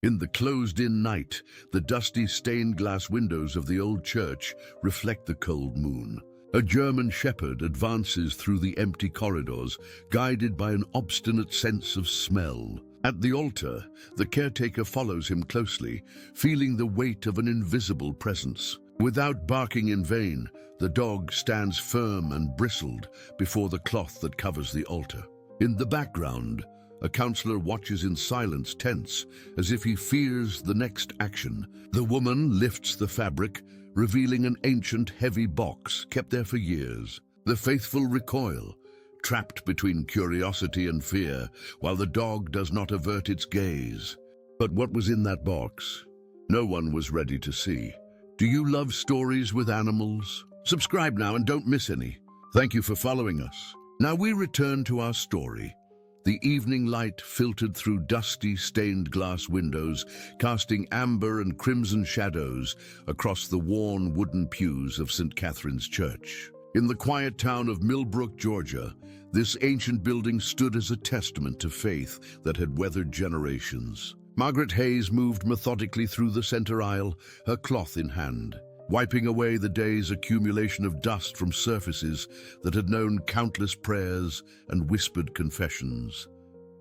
In the closed-in night, the dusty stained-glass windows of the old church reflect the cold moon. A German shepherd advances through the empty corridors, guided by an obstinate sense of smell. At the altar, the caretaker follows him closely, feeling the weight of an invisible presence. Without barking in vain, the dog stands firm and bristled before the cloth that covers the altar. In the background, a counselor watches in silence, tense, as if he fears the next action. The woman lifts the fabric, revealing an ancient, heavy box kept there for years. The faithful recoil, trapped between curiosity and fear, while the dog does not avert its gaze. But what was in that box? No one was ready to see. Do you love stories with animals? Subscribe now and don't miss any. Thank you for following us. Now we return to our story. The evening light filtered through dusty, stained glass windows, casting amber and crimson shadows across the worn wooden pews of St. Catherine's Church. In the quiet town of Millbrook, Georgia, this ancient building stood as a testament to faith that had weathered generations. Margaret Hayes moved methodically through the center aisle, her cloth in hand, wiping away the day's accumulation of dust from surfaces that had known countless prayers and whispered confessions.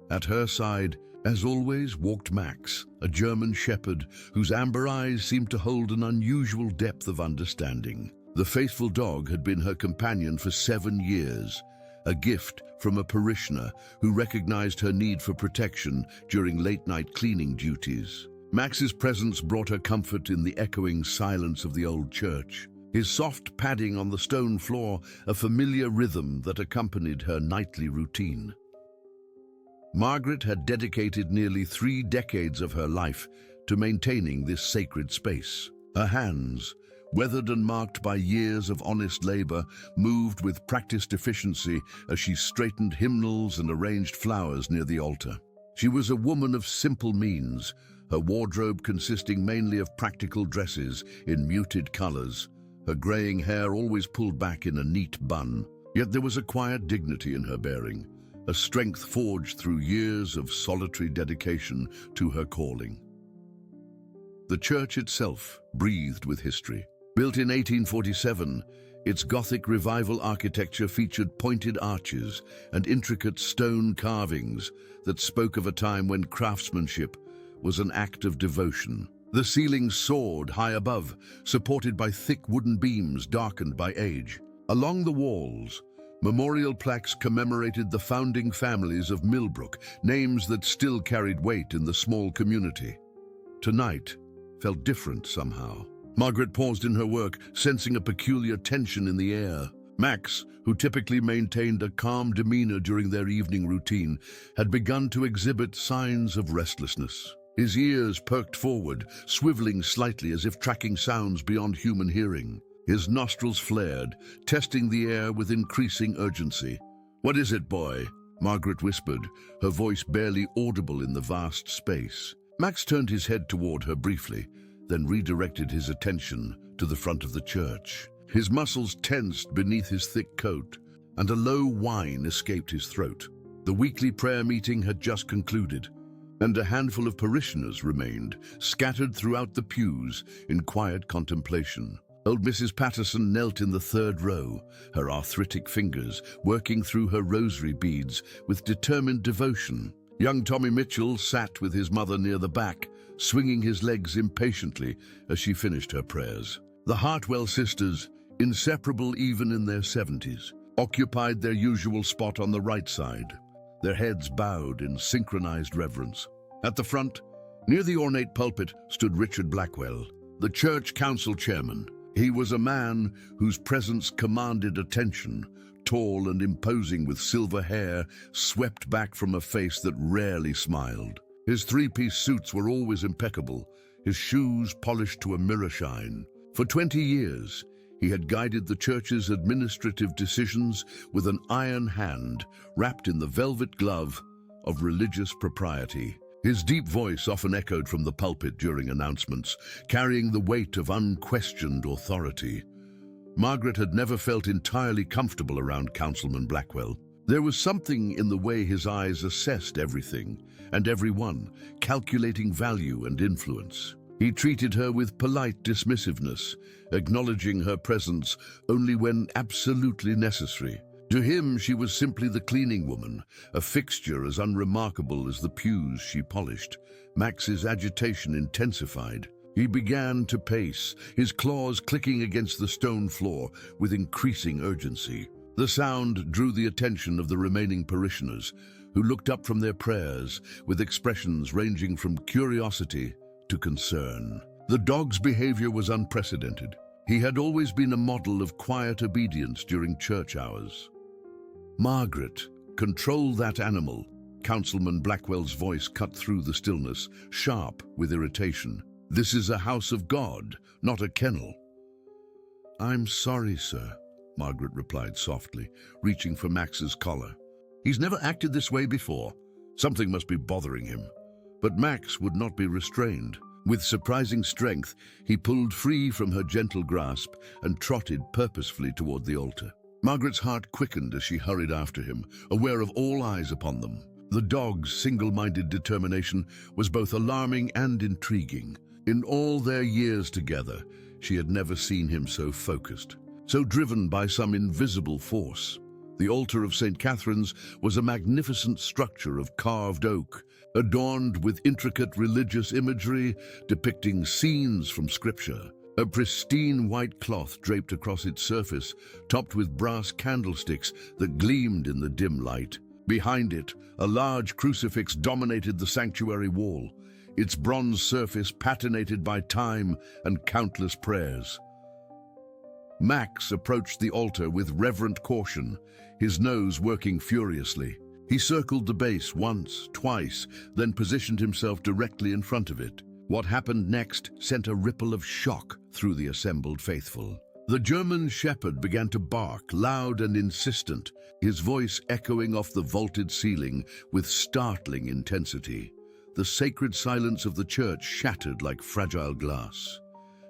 At her side, as always, walked Max, a German shepherd whose amber eyes seemed to hold an unusual depth of understanding. The faithful dog had been her companion for 7 years, a gift from a parishioner who recognized her need for protection during late-night cleaning duties. Max's presence brought her comfort in the echoing silence of the old church, his soft padding on the stone floor a familiar rhythm that accompanied her nightly routine. Margaret had dedicated nearly 3 decades of her life to maintaining this sacred space. Her hands, weathered and marked by years of honest labor, moved with practiced efficiency as she straightened hymnals and arranged flowers near the altar. She was a woman of simple means, her wardrobe consisting mainly of practical dresses in muted colors, her graying hair always pulled back in a neat bun. Yet there was a quiet dignity in her bearing, a strength forged through years of solitary dedication to her calling. The church itself breathed with history. Built in 1847, its Gothic Revival architecture featured pointed arches and intricate stone carvings that spoke of a time when craftsmanship was an act of devotion. The ceiling soared high above, supported by thick wooden beams darkened by age. Along the walls, memorial plaques commemorated the founding families of Millbrook, names that still carried weight in the small community. Tonight felt different somehow. Margaret paused in her work, sensing a peculiar tension in the air. Max, who typically maintained a calm demeanor during their evening routine, had begun to exhibit signs of restlessness. His ears perked forward, swiveling slightly as if tracking sounds beyond human hearing. His nostrils flared, testing the air with increasing urgency. "What is it, boy?" Margaret whispered, her voice barely audible in the vast space. Max turned his head toward her briefly, then redirected his attention to the front of the church. His muscles tensed beneath his thick coat, and a low whine escaped his throat. The weekly prayer meeting had just concluded, and a handful of parishioners remained, scattered throughout the pews in quiet contemplation. Old Mrs. Patterson knelt in the 3rd row, her arthritic fingers working through her rosary beads with determined devotion. Young Tommy Mitchell sat with his mother near the back, swinging his legs impatiently as she finished her prayers. The Hartwell sisters, inseparable even in their 70s, occupied their usual spot on the right side, their heads bowed in synchronized reverence. At the front, near the ornate pulpit, stood Richard Blackwell, the church council chairman. He was a man whose presence commanded attention, tall and imposing with silver hair swept back from a face that rarely smiled. His 3-piece suits were always impeccable, his shoes polished to a mirror shine. For 20 years, he had guided the church's administrative decisions with an iron hand wrapped in the velvet glove of religious propriety. His deep voice often echoed from the pulpit during announcements, carrying the weight of unquestioned authority. Margaret had never felt entirely comfortable around Councilman Blackwell. There was something in the way his eyes assessed everything and everyone, calculating value and influence. He treated her with polite dismissiveness, acknowledging her presence only when absolutely necessary. To him, she was simply the cleaning woman, a fixture as unremarkable as the pews she polished. Max's agitation intensified. He began to pace, his claws clicking against the stone floor with increasing urgency. The sound drew the attention of the remaining parishioners, who looked up from their prayers with expressions ranging from curiosity to concern. The dog's behavior was unprecedented. He had always been a model of quiet obedience during church hours. "Margaret, control that animal." Councilman Blackwell's voice cut through the stillness, sharp with irritation. "This is a house of God, not a kennel." "I'm sorry, sir," Margaret replied softly, reaching for Max's collar. "He's never acted this way before. Something must be bothering him." But Max would not be restrained. With surprising strength, he pulled free from her gentle grasp and trotted purposefully toward the altar. Margaret's heart quickened as she hurried after him, aware of all eyes upon them. The dog's single-minded determination was both alarming and intriguing. In all their years together, she had never seen him so focused, so driven by some invisible force. The altar of St. Catherine's was a magnificent structure of carved oak, adorned with intricate religious imagery depicting scenes from Scripture. A pristine white cloth draped across its surface, topped with brass candlesticks that gleamed in the dim light. Behind it, a large crucifix dominated the sanctuary wall, its bronze surface patinated by time and countless prayers. Max approached the altar with reverent caution, his nose working furiously. He circled the base once, twice, then positioned himself directly in front of it. What happened next sent a ripple of shock through the assembled faithful. The German shepherd began to bark, loud and insistent, his voice echoing off the vaulted ceiling with startling intensity. The sacred silence of the church shattered like fragile glass.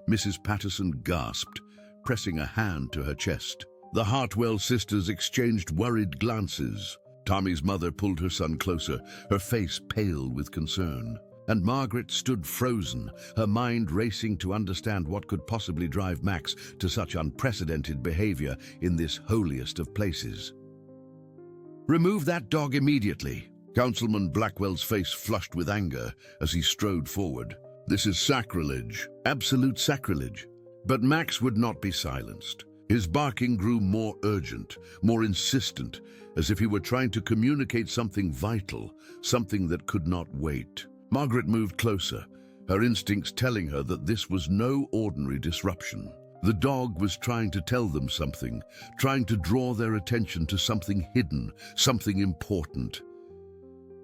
Mrs. Patterson gasped, pressing a hand to her chest. The Hartwell sisters exchanged worried glances. Tommy's mother pulled her son closer, her face pale with concern. And Margaret stood frozen, her mind racing to understand what could possibly drive Max to such unprecedented behavior in this holiest of places. "Remove that dog immediately." Councilman Blackwell's face flushed with anger as he strode forward. "This is sacrilege, absolute sacrilege." But Max would not be silenced. His barking grew more urgent, more insistent, as if he were trying to communicate something vital, something that could not wait. Margaret moved closer, her instincts telling her that this was no ordinary disruption. The dog was trying to tell them something, trying to draw their attention to something hidden, something important.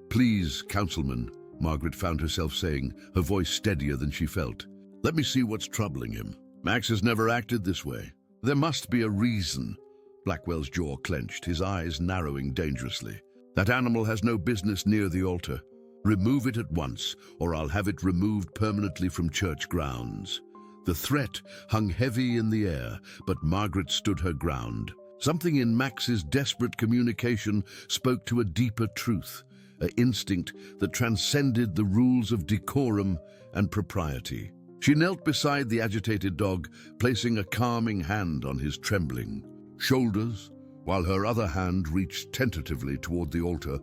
"Please, Councilman," Margaret found herself saying, her voice steadier than she felt. "Let me see what's troubling him. Max has never acted this way. There must be a reason." Blackwell's jaw clenched, his eyes narrowing dangerously. "That animal has no business near the altar. Remove it at once, or I'll have it removed permanently from church grounds." The threat hung heavy in the air, but Margaret stood her ground. Something in Max's desperate communication spoke to a deeper truth, an instinct that transcended the rules of decorum and propriety. She knelt beside the agitated dog, placing a calming hand on his trembling shoulders, while her other hand reached tentatively toward the altar.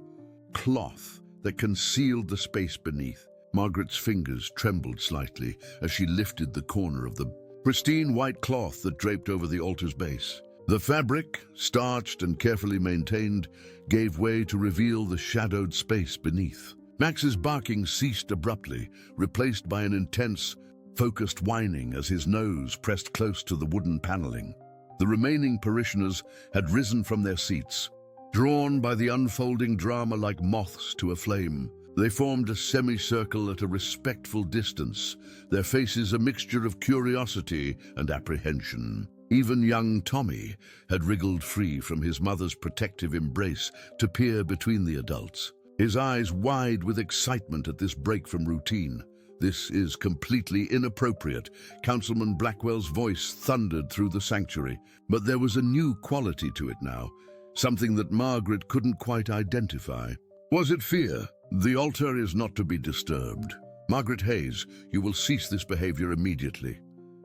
Cloth that concealed the space beneath. Margaret's fingers trembled slightly as she lifted the corner of the pristine white cloth that draped over the altar's base. The fabric, starched and carefully maintained, gave way to reveal the shadowed space beneath. Max's barking ceased abruptly, replaced by an intense, focused whining as his nose pressed close to the wooden paneling. The remaining parishioners had risen from their seats, drawn by the unfolding drama like moths to a flame. They formed a semicircle at a respectful distance, their faces a mixture of curiosity and apprehension. Even young Tommy had wriggled free from his mother's protective embrace to peer between the adults, his eyes wide with excitement at this break from routine. "This is completely inappropriate," Councilman Blackwell's voice thundered through the sanctuary. But there was a new quality to it now. something that Margaret couldn't quite identify. Was it fear? The altar is not to be disturbed. Margaret Hayes, you will cease this behavior immediately.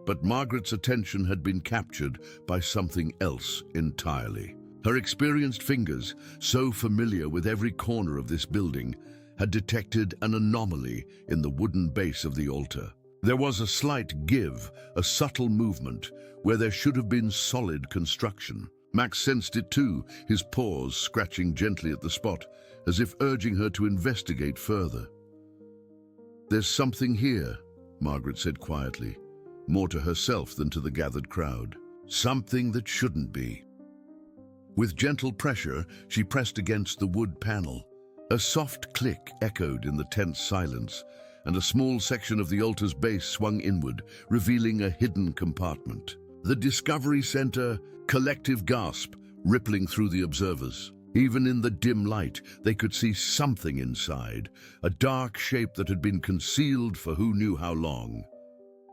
But Margaret's attention had been captured by something else entirely. Her experienced fingers, so familiar with every corner of this building, had detected an anomaly in the wooden base of the altar. There was a slight give, a subtle movement, where there should have been solid construction. Max sensed it too, his paws scratching gently at the spot, as if urging her to investigate further. "There's something here," Margaret said quietly, more to herself than to the gathered crowd. "Something that shouldn't be." With gentle pressure, she pressed against the wood panel. A soft click echoed in the tense silence, and a small section of the altar's base swung inward, revealing a hidden compartment. The Discovery Center, collective gasp, rippling through the observers. Even in the dim light, they could see something inside, a dark shape that had been concealed for who knew how long.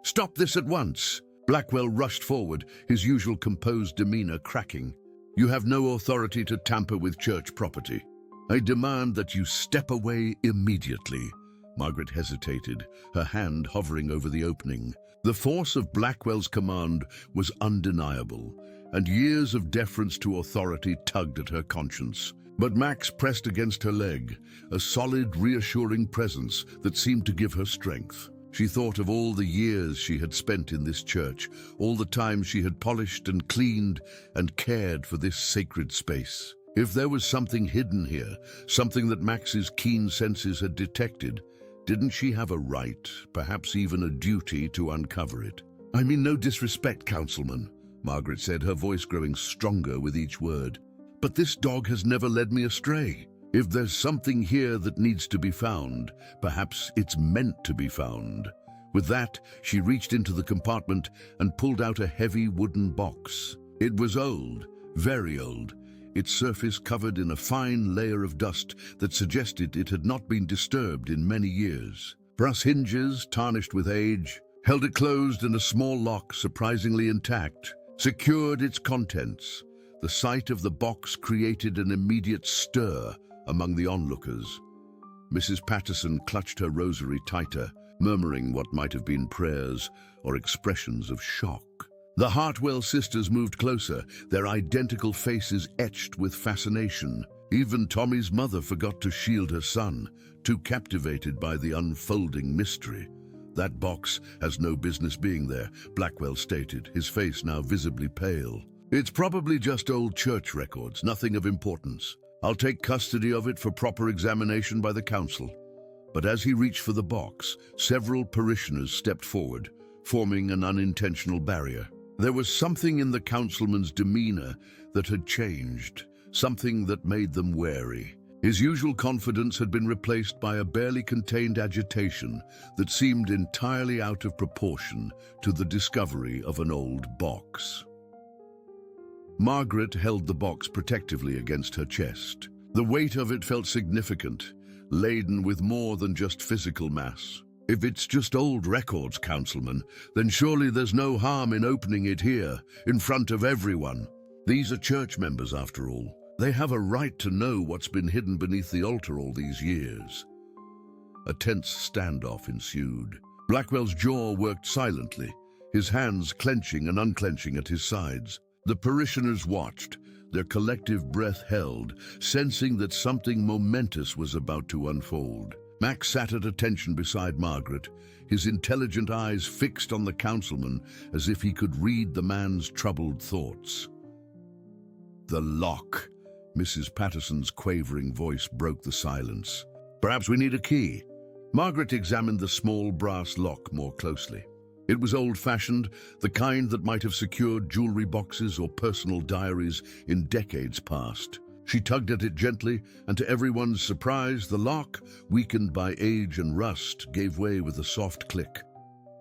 "Stop this at once!" Blackwell rushed forward, his usual composed demeanor cracking. "You have no authority to tamper with church property. I demand that you step away immediately." Margaret hesitated, her hand hovering over the opening. The force of Blackwell's command was undeniable, and years of deference to authority tugged at her conscience. But Max pressed against her leg, a solid, reassuring presence that seemed to give her strength. She thought of all the years she had spent in this church, all the time she had polished and cleaned and cared for this sacred space. If there was something hidden here, something that Max's keen senses had detected, didn't she have a right, perhaps even a duty, to uncover it? "I mean no disrespect, Councilman," Margaret said, her voice growing stronger with each word. "But this dog has never led me astray. If there's something here that needs to be found, perhaps it's meant to be found." With that, she reached into the compartment and pulled out a heavy wooden box. It was old, very old, its surface covered in a fine layer of dust that suggested it had not been disturbed in many years. Brass hinges, tarnished with age, held it closed, and a small lock, surprisingly intact, secured its contents. The sight of the box created an immediate stir among the onlookers. Mrs. Patterson clutched her rosary tighter, murmuring what might have been prayers or expressions of shock. The Hartwell sisters moved closer, their identical faces etched with fascination. Even Tommy's mother forgot to shield her son, too captivated by the unfolding mystery. "That box has no business being there," Blackwell stated, his face now visibly pale. "It's probably just old church records, nothing of importance. I'll take custody of it for proper examination by the council." But as he reached for the box, several parishioners stepped forward, forming an unintentional barrier. There was something in the councilman's demeanor that had changed, something that made them wary. His usual confidence had been replaced by a barely contained agitation that seemed entirely out of proportion to the discovery of an old box. Margaret held the box protectively against her chest. The weight of it felt significant, laden with more than just physical mass. "If it's just old records, Councilman, then surely there's no harm in opening it here, in front of everyone. These are church members, after all. They have a right to know what's been hidden beneath the altar all these years." A tense standoff ensued. Blackwell's jaw worked silently, his hands clenching and unclenching at his sides. The parishioners watched, their collective breath held, sensing that something momentous was about to unfold. Max sat at attention beside Margaret, his intelligent eyes fixed on the councilman as if he could read the man's troubled thoughts. "The lock," Mrs. Patterson's quavering voice broke the silence. "Perhaps we need a key." Margaret examined the small brass lock more closely. It was old-fashioned, the kind that might have secured jewelry boxes or personal diaries in decades past. She tugged at it gently, and to everyone's surprise, the lock, weakened by age and rust, gave way with a soft click.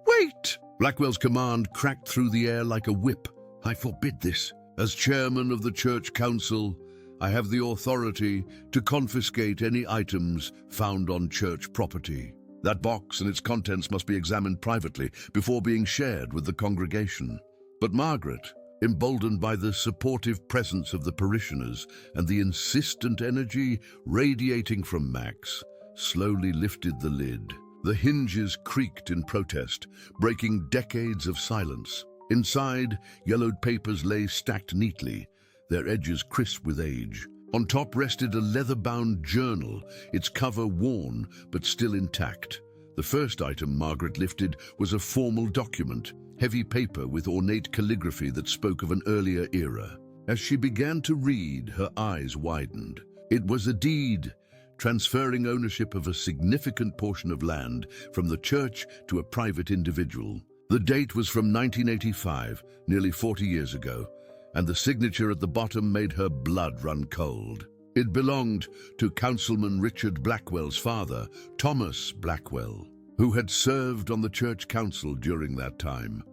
"Wait!" Blackwell's command cracked through the air like a whip. "I forbid this. As chairman of the church council, I have the authority to confiscate any items found on church property. That box and its contents must be examined privately before being shared with the congregation." But Margaret, emboldened by the supportive presence of the parishioners and the insistent energy radiating from Max, slowly lifted the lid. The hinges creaked in protest, breaking decades of silence. Inside, yellowed papers lay stacked neatly, their edges crisp with age. On top rested a leather-bound journal, its cover worn but still intact. The first item Margaret lifted was a formal document, heavy paper with ornate calligraphy that spoke of an earlier era. As she began to read, her eyes widened. It was a deed, transferring ownership of a significant portion of land from the church to a private individual. The date was from 1985, nearly 40 years ago, and the signature at the bottom made her blood run cold. It belonged to Councilman Richard Blackwell's father, Thomas Blackwell, who had served on the church council during that time.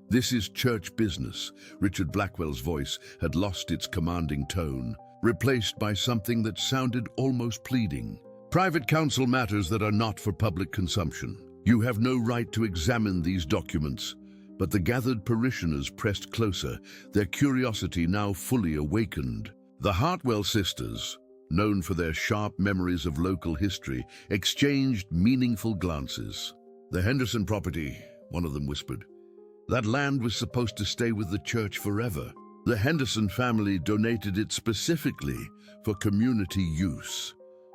"This is church business." Richard Blackwell's voice had lost its commanding tone, replaced by something that sounded almost pleading. "Private council matters that are not for public consumption. You have no right to examine these documents." But the gathered parishioners pressed closer, their curiosity now fully awakened. The Hartwell sisters, known for their sharp memories of local history, exchanged meaningful glances. "The Henderson property," one of them whispered. "That land was supposed to stay with the church forever. The Henderson family donated it specifically for community use."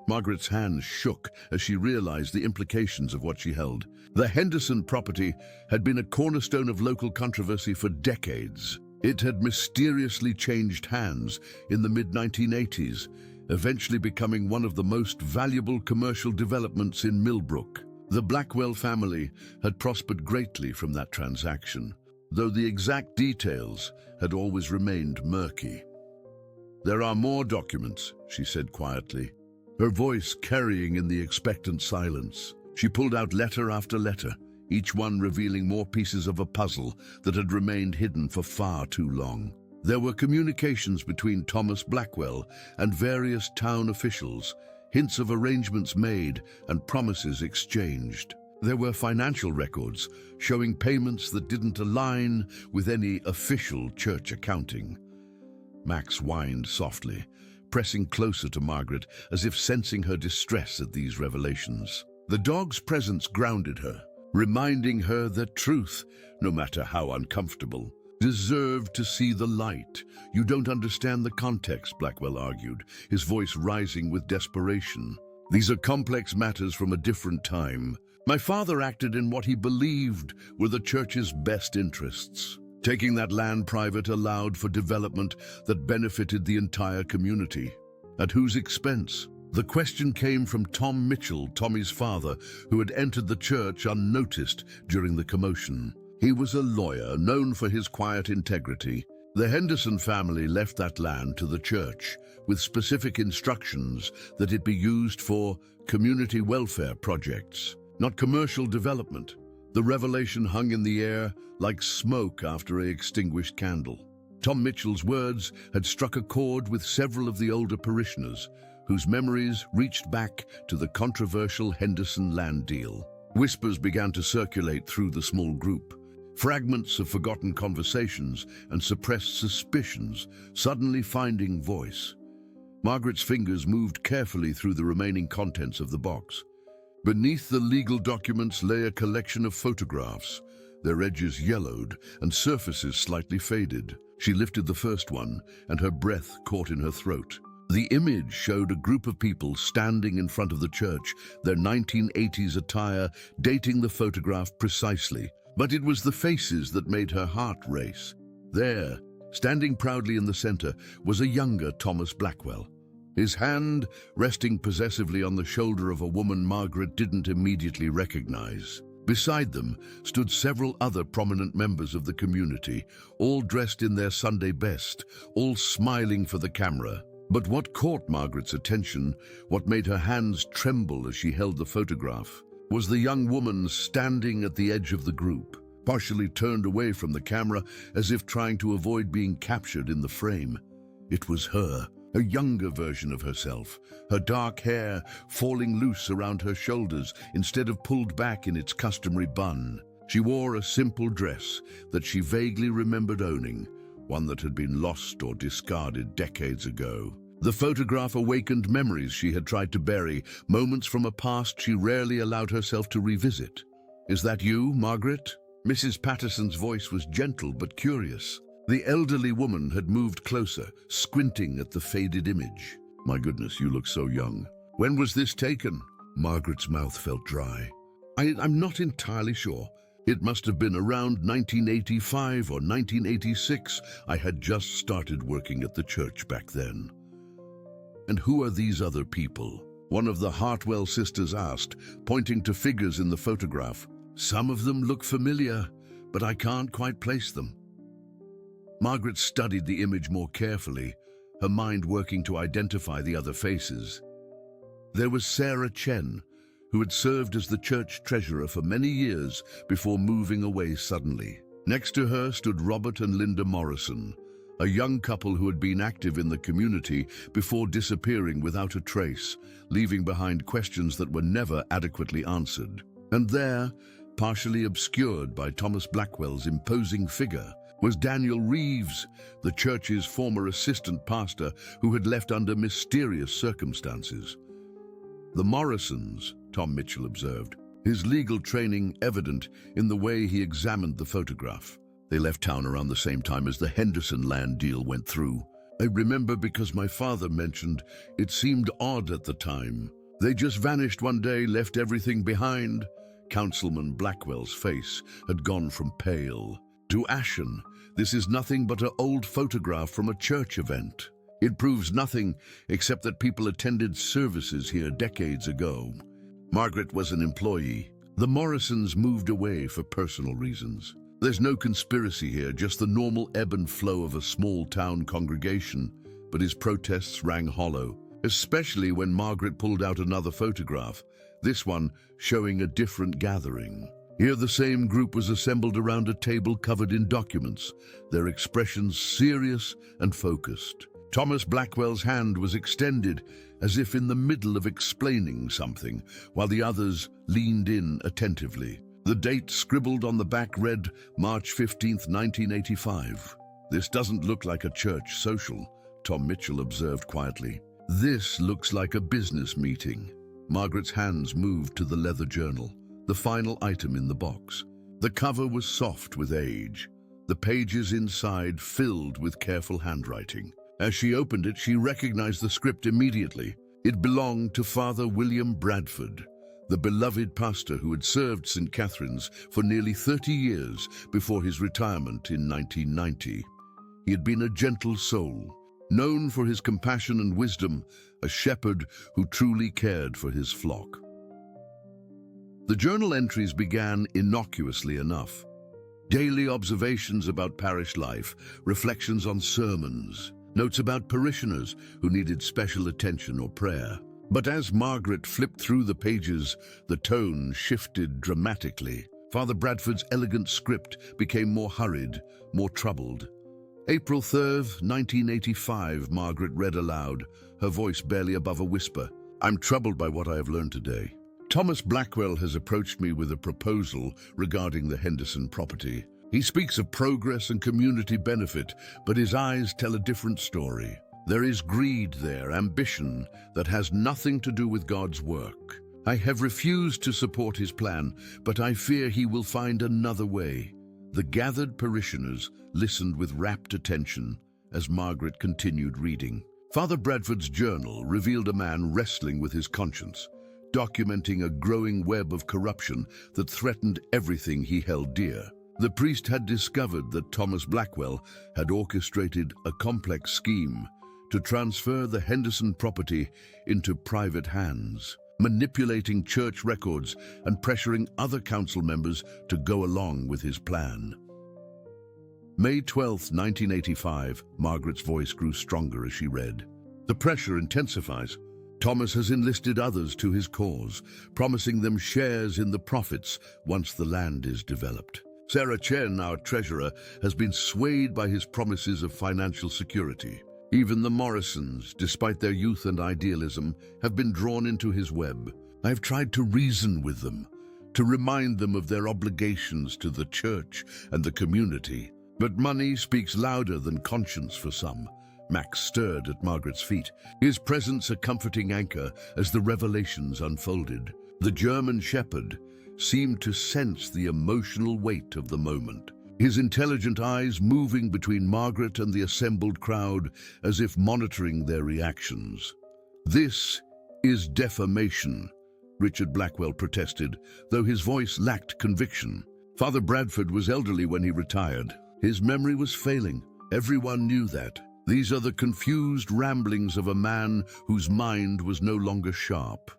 Margaret's hands shook as she realized the implications of what she held. The Henderson property had been a cornerstone of local controversy for decades. It had mysteriously changed hands in the mid-1980s, eventually becoming one of the most valuable commercial developments in Millbrook. The Blackwell family had prospered greatly from that transaction, though the exact details had always remained murky. "There are more documents," she said quietly, her voice carrying in the expectant silence. She pulled out letter after letter, each one revealing more pieces of a puzzle that had remained hidden for far too long. There were communications between Thomas Blackwell and various town officials, hints of arrangements made and promises exchanged. There were financial records showing payments that didn't align with any official church accounting. Max whined softly, pressing closer to Margaret as if sensing her distress at these revelations. The dog's presence grounded her, reminding her that truth, no matter how uncomfortable, deserved to see the light. "You don't understand the context," Blackwell argued, his voice rising with desperation. "These are complex matters from a different time. My father acted in what he believed were the church's best interests. Taking that land private allowed for development that benefited the entire community. At whose expense?" The question came from Tom Mitchell, Tommy's father, who had entered the church unnoticed during the commotion. He was a lawyer known for his quiet integrity. The Henderson family left that land to the church with specific instructions that it be used for community welfare projects, not commercial development. The revelation hung in the air like smoke after an extinguished candle. Tom Mitchell's words had struck a chord with several of the older parishioners, whose memories reached back to the controversial Henderson land deal. Whispers began to circulate through the small group. Fragments of forgotten conversations and suppressed suspicions suddenly finding voice. Margaret's fingers moved carefully through the remaining contents of the box. Beneath the legal documents lay a collection of photographs, their edges yellowed and surfaces slightly faded. She lifted the first one, and her breath caught in her throat. The image showed a group of people standing in front of the church, their 1980s attire dating the photograph precisely. But it was the faces that made her heart race. There, standing proudly in the center, was a younger Thomas Blackwell, his hand resting possessively on the shoulder of a woman Margaret didn't immediately recognize. Beside them stood several other prominent members of the community, all dressed in their Sunday best, all smiling for the camera. But what caught Margaret's attention, what made her hands tremble as she held the photograph, was the young woman standing at the edge of the group, partially turned away from the camera as if trying to avoid being captured in the frame. It was her, a younger version of herself, her dark hair falling loose around her shoulders instead of pulled back in its customary bun. She wore a simple dress that she vaguely remembered owning, one that had been lost or discarded decades ago. The photograph awakened memories she had tried to bury, moments from a past she rarely allowed herself to revisit. "Is that you, Margaret?" Mrs. Patterson's voice was gentle but curious. The elderly woman had moved closer, squinting at the faded image. "My goodness, you look so young. When was this taken?" Margaret's mouth felt dry. I'm not entirely sure. It must have been around 1985 or 1986. I had just started working at the church back then. "And who are these other people?" one of the Hartwell sisters asked, pointing to figures in the photograph. "Some of them look familiar, but I can't quite place them." Margaret studied the image more carefully, her mind working to identify the other faces. There was Sarah Chen, who had served as the church treasurer for many years before moving away suddenly. Next to her stood Robert and Linda Morrison, a young couple who had been active in the community before disappearing without a trace, leaving behind questions that were never adequately answered. And there, partially obscured by Thomas Blackwell's imposing figure, was Daniel Reeves, the church's former assistant pastor who had left under mysterious circumstances. "The Morrisons," Tom Mitchell observed, his legal training evident in the way he examined the photograph. "They left town around the same time as the Henderson land deal went through. I remember because my father mentioned it seemed odd at the time. They just vanished one day, left everything behind." Councilman Blackwell's face had gone from pale to ashen. "This is nothing but an old photograph from a church event. It proves nothing except that people attended services here decades ago." Margaret was an employee. The Morrisons moved away for personal reasons. There's no conspiracy here, just the normal ebb and flow of a small-town congregation. But his protests rang hollow, especially when Margaret pulled out another photograph, this one showing a different gathering. Here the same group was assembled around a table covered in documents, their expressions serious and focused. Thomas Blackwell's hand was extended, as if in the middle of explaining something, while the others leaned in attentively. The date scribbled on the back read March 15th, 1985. "This doesn't look like a church social," Tom Mitchell observed quietly. "This looks like a business meeting." Margaret's hands moved to the leather journal, the final item in the box. The cover was soft with age, the pages inside filled with careful handwriting. As she opened it, she recognized the script immediately. It belonged to Father William Bradford, the beloved pastor who had served St. Catherine's for nearly 30 years before his retirement in 1990. He had been a gentle soul, known for his compassion and wisdom, a shepherd who truly cared for his flock. The journal entries began innocuously enough. Daily observations about parish life, reflections on sermons, notes about parishioners who needed special attention or prayer. But as Margaret flipped through the pages, the tone shifted dramatically. Father Bradford's elegant script became more hurried, more troubled. "April 3rd, 1985, Margaret read aloud, her voice barely above a whisper. "I'm troubled by what I have learned today. Thomas Blackwell has approached me with a proposal regarding the Henderson property. He speaks of progress and community benefit, but his eyes tell a different story. There is greed there, ambition that has nothing to do with God's work. I have refused to support his plan, but I fear he will find another way." The gathered parishioners listened with rapt attention as Margaret continued reading. Father Bradford's journal revealed a man wrestling with his conscience, documenting a growing web of corruption that threatened everything he held dear. The priest had discovered that Thomas Blackwell had orchestrated a complex scheme to transfer the Henderson property into private hands, manipulating church records and pressuring other council members to go along with his plan. May 12, 1985, Margaret's voice grew stronger as she read. "The pressure intensifies. Thomas has enlisted others to his cause, promising them shares in the profits once the land is developed. Sarah Chen, our treasurer, has been swayed by his promises of financial security. Even the Morrisons, despite their youth and idealism, have been drawn into his web. I have tried to reason with them, to remind them of their obligations to the church and the community, But money speaks louder than conscience for some. Max stirred at Margaret's feet, his presence a comforting anchor as the revelations unfolded. The German shepherd seemed to sense the emotional weight of the moment, his intelligent eyes moving between Margaret and the assembled crowd as if monitoring their reactions. "This is defamation," Richard Blackwell protested, though his voice lacked conviction. Father Bradford was elderly when he retired. His memory was failing. Everyone knew that. These are the confused ramblings of a man whose mind was no longer sharp.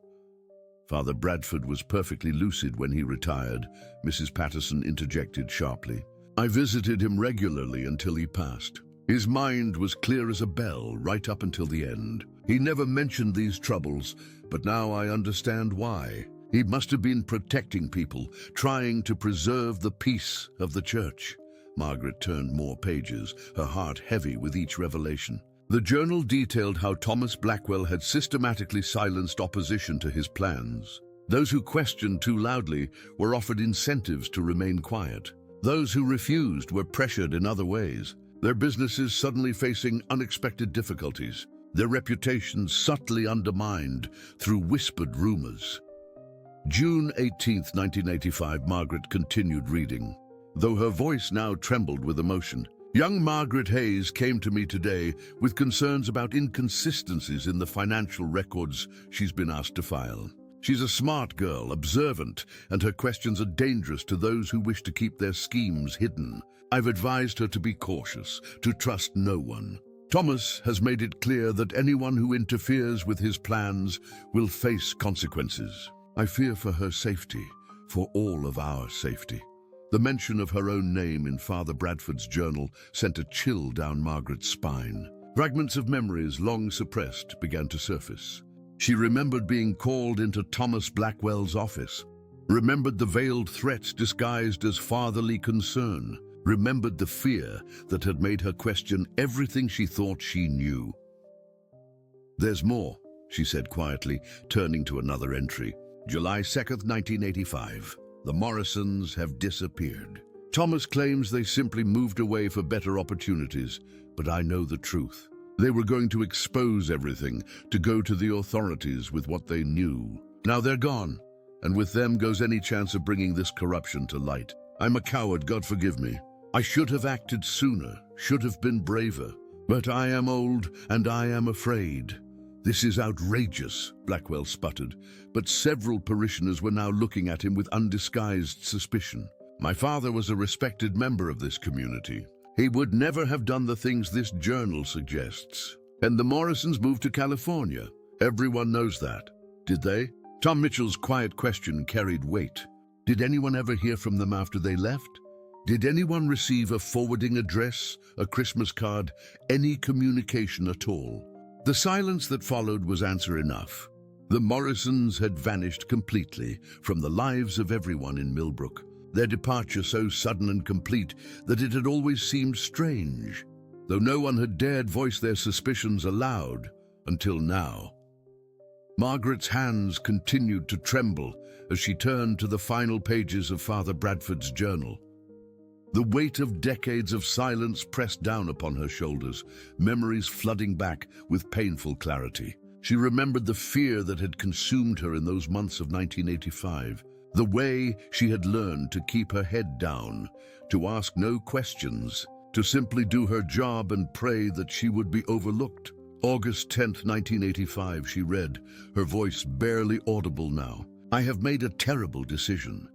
Father Bradford was perfectly lucid when he retired, Mrs. Patterson interjected sharply. "I visited him regularly until he passed. His mind was clear as a bell right up until the end. He never mentioned these troubles, but now I understand why. He must have been protecting people, trying to preserve the peace of the church." Margaret turned more pages, her heart heavy with each revelation. The journal detailed how Thomas Blackwell had systematically silenced opposition to his plans. Those who questioned too loudly were offered incentives to remain quiet. Those who refused were pressured in other ways, their businesses suddenly facing unexpected difficulties, their reputations subtly undermined through whispered rumors. June 18, 1985, Margaret continued reading, though her voice now trembled with emotion. "Young Margaret Hayes came to me today with concerns about inconsistencies in the financial records she's been asked to file. She's a smart girl, observant, and her questions are dangerous to those who wish to keep their schemes hidden. I've advised her to be cautious, to trust no one. Thomas has made it clear that anyone who interferes with his plans will face consequences. I fear for her safety, for all of our safety." The mention of her own name in Father Bradford's journal sent a chill down Margaret's spine. Fragments of memories long suppressed began to surface. She remembered being called into Thomas Blackwell's office, remembered the veiled threats disguised as fatherly concern, remembered the fear that had made her question everything she thought she knew. "There's more," she said quietly, turning to another entry. July 2nd, 1985. The Morrisons have disappeared. Thomas claims they simply moved away for better opportunities, but I know the truth. They were going to expose everything, to go to the authorities with what they knew. Now they're gone, and with them goes any chance of bringing this corruption to light. I'm a coward, God forgive me. I should have acted sooner, should have been braver. But I am old, and I am afraid. This is outrageous, Blackwell sputtered, but several parishioners were now looking at him with undisguised suspicion. My father was a respected member of this community. He would never have done the things this journal suggests. And the Morrisons moved to California. Everyone knows that. Did they? Tom Mitchell's quiet question carried weight. Did anyone ever hear from them after they left? Did anyone receive a forwarding address, a Christmas card, any communication at all? The silence that followed was answer enough. The Morrisons had vanished completely from the lives of everyone in Millbrook, their departure so sudden and complete that it had always seemed strange, though no one had dared voice their suspicions aloud until now. Margaret's hands continued to tremble as she turned to the final pages of Father Bradford's journal. The weight of decades of silence pressed down upon her shoulders, memories flooding back with painful clarity. She remembered the fear that had consumed her in those months of 1985, the way she had learned to keep her head down, to ask no questions, to simply do her job and pray that she would be overlooked. August 10th, 1985, she read, her voice barely audible now. I have made a terrible decision,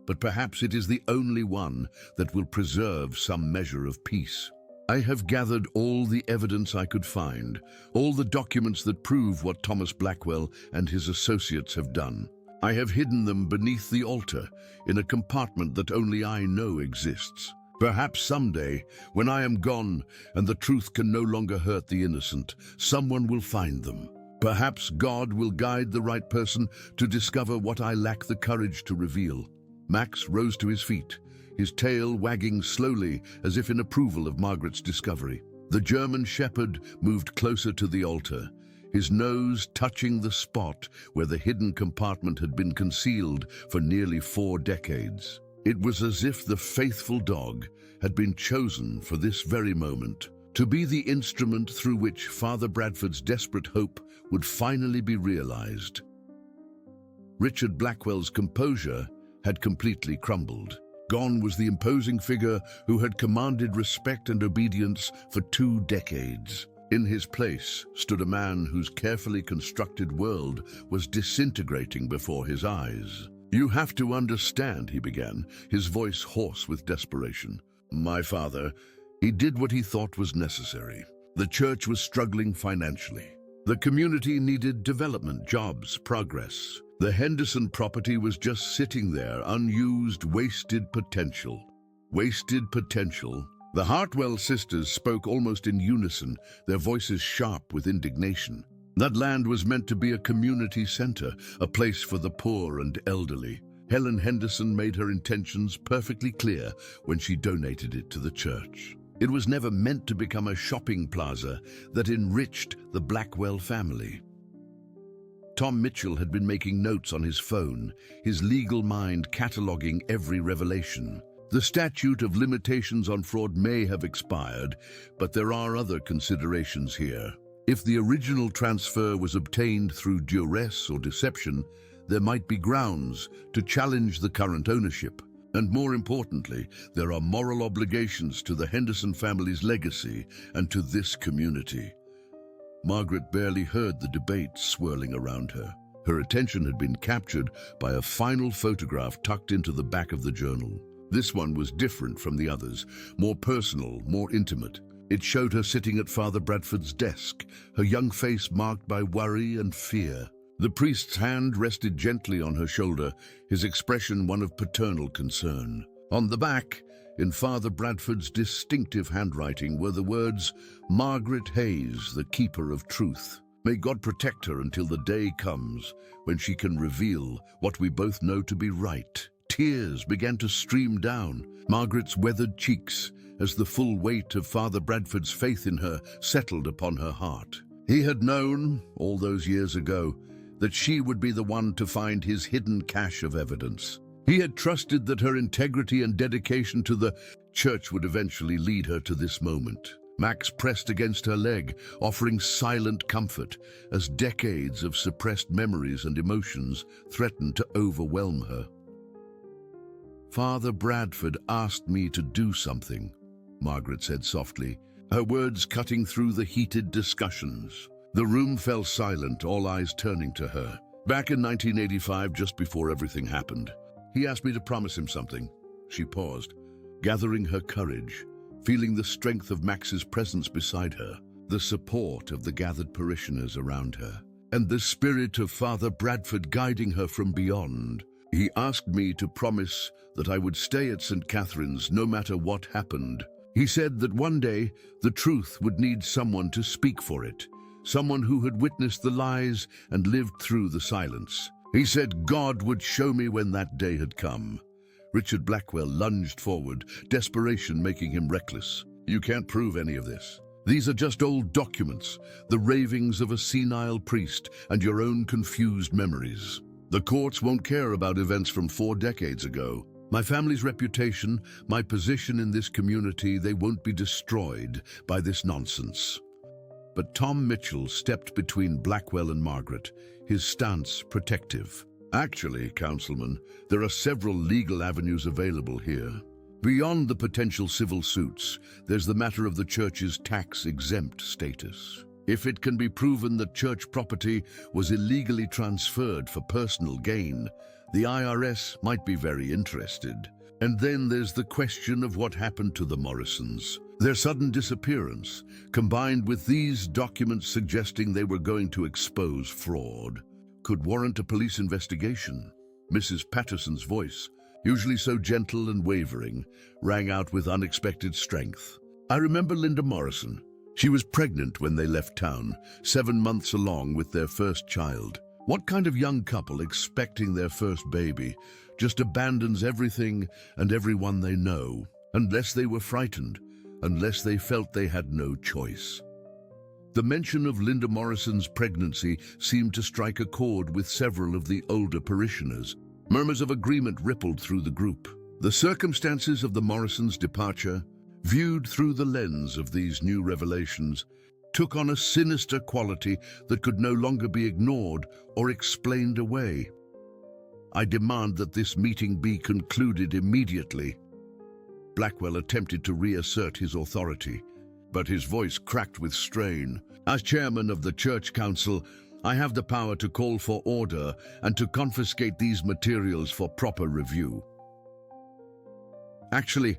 but perhaps it is the only one that will preserve some measure of peace. I have gathered all the evidence I could find, all the documents that prove what Thomas Blackwell and his associates have done. I have hidden them beneath the altar, in a compartment that only I know exists. Perhaps someday, when I am gone and the truth can no longer hurt the innocent, someone will find them. Perhaps God will guide the right person to discover what I lack the courage to reveal. Max rose to his feet, his tail wagging slowly as if in approval of Margaret's discovery. The German shepherd moved closer to the altar, his nose touching the spot where the hidden compartment had been concealed for nearly 4 decades. It was as if the faithful dog had been chosen for this very moment, to be the instrument through which Father Bradford's desperate hope would finally be realized. Richard Blackwell's composure had completely crumbled. Gone was the imposing figure who had commanded respect and obedience for 2 decades. In his place stood a man whose carefully constructed world was disintegrating before his eyes. "You have to understand," he began, his voice hoarse with desperation. "My father, he did what he thought was necessary. The church was struggling financially. The community needed development, jobs, progress. The Henderson property was just sitting there, unused, wasted potential." Wasted potential? The Hartwell sisters spoke almost in unison, their voices sharp with indignation. That land was meant to be a community center, a place for the poor and elderly. Helen Henderson made her intentions perfectly clear when she donated it to the church. It was never meant to become a shopping plaza that enriched the Blackwell family. Tom Mitchell had been making notes on his phone, his legal mind cataloging every revelation. The statute of limitations on fraud may have expired, but there are other considerations here. If the original transfer was obtained through duress or deception, there might be grounds to challenge the current ownership. And more importantly, there are moral obligations to the Henderson family's legacy and to this community. Margaret barely heard the debate swirling around her. Her attention had been captured by a final photograph tucked into the back of the journal. This one was different from the others, more personal, more intimate. It showed her sitting at Father Bradford's desk, her young face marked by worry and fear. The priest's hand rested gently on her shoulder, his expression one of paternal concern. On the back, in Father Bradford's distinctive handwriting, were the words, "Margaret Hayes, the keeper of truth. May God protect her until the day comes when she can reveal what we both know to be right." Tears began to stream down Margaret's weathered cheeks as the full weight of Father Bradford's faith in her settled upon her heart. He had known, all those years ago, that she would be the one to find his hidden cache of evidence. He had trusted that her integrity and dedication to the church would eventually lead her to this moment. Max pressed against her leg, offering silent comfort as decades of suppressed memories and emotions threatened to overwhelm her. "Father Bradford asked me to do something," Margaret said softly, her words cutting through the heated discussions. The room fell silent, all eyes turning to her. "Back in 1985, just before everything happened, he asked me to promise him something." She paused, gathering her courage, feeling the strength of Max's presence beside her, the support of the gathered parishioners around her, and the spirit of Father Bradford guiding her from beyond. "He asked me to promise that I would stay at St. Catherine's no matter what happened. He said that one day the truth would need someone to speak for it, someone who had witnessed the lies and lived through the silence. He said God would show me when that day had come." Richard Blackwell lunged forward, desperation making him reckless. "You can't prove any of this. These are just old documents, the ravings of a senile priest and your own confused memories. The courts won't care about events from 4 decades ago. My family's reputation, my position in this community, they won't be destroyed by this nonsense." But Tom Mitchell stepped between Blackwell and Margaret, his stance protective. "Actually, Councilman, there are several legal avenues available here. Beyond the potential civil suits, there's the matter of the church's tax-exempt status. If it can be proven that church property was illegally transferred for personal gain, the IRS might be very interested. And then there's the question of what happened to the Morrisons. Their sudden disappearance, combined with these documents suggesting they were going to expose fraud, could warrant a police investigation." Mrs. Patterson's voice, usually so gentle and wavering, rang out with unexpected strength. "I remember Linda Morrison. She was pregnant when they left town, 7 months along with their first child. What kind of young couple expecting their first baby just abandons everything and everyone they know, unless they were frightened, unless they felt they had no choice?" The mention of Linda Morrison's pregnancy seemed to strike a chord with several of the older parishioners. Murmurs of agreement rippled through the group. The circumstances of the Morrisons' departure, viewed through the lens of these new revelations, took on a sinister quality that could no longer be ignored or explained away. I demand that this meeting be concluded immediately. Blackwell attempted to reassert his authority, but his voice cracked with strain. As chairman of the Church Council, I have the power to call for order and to confiscate these materials for proper review. Actually,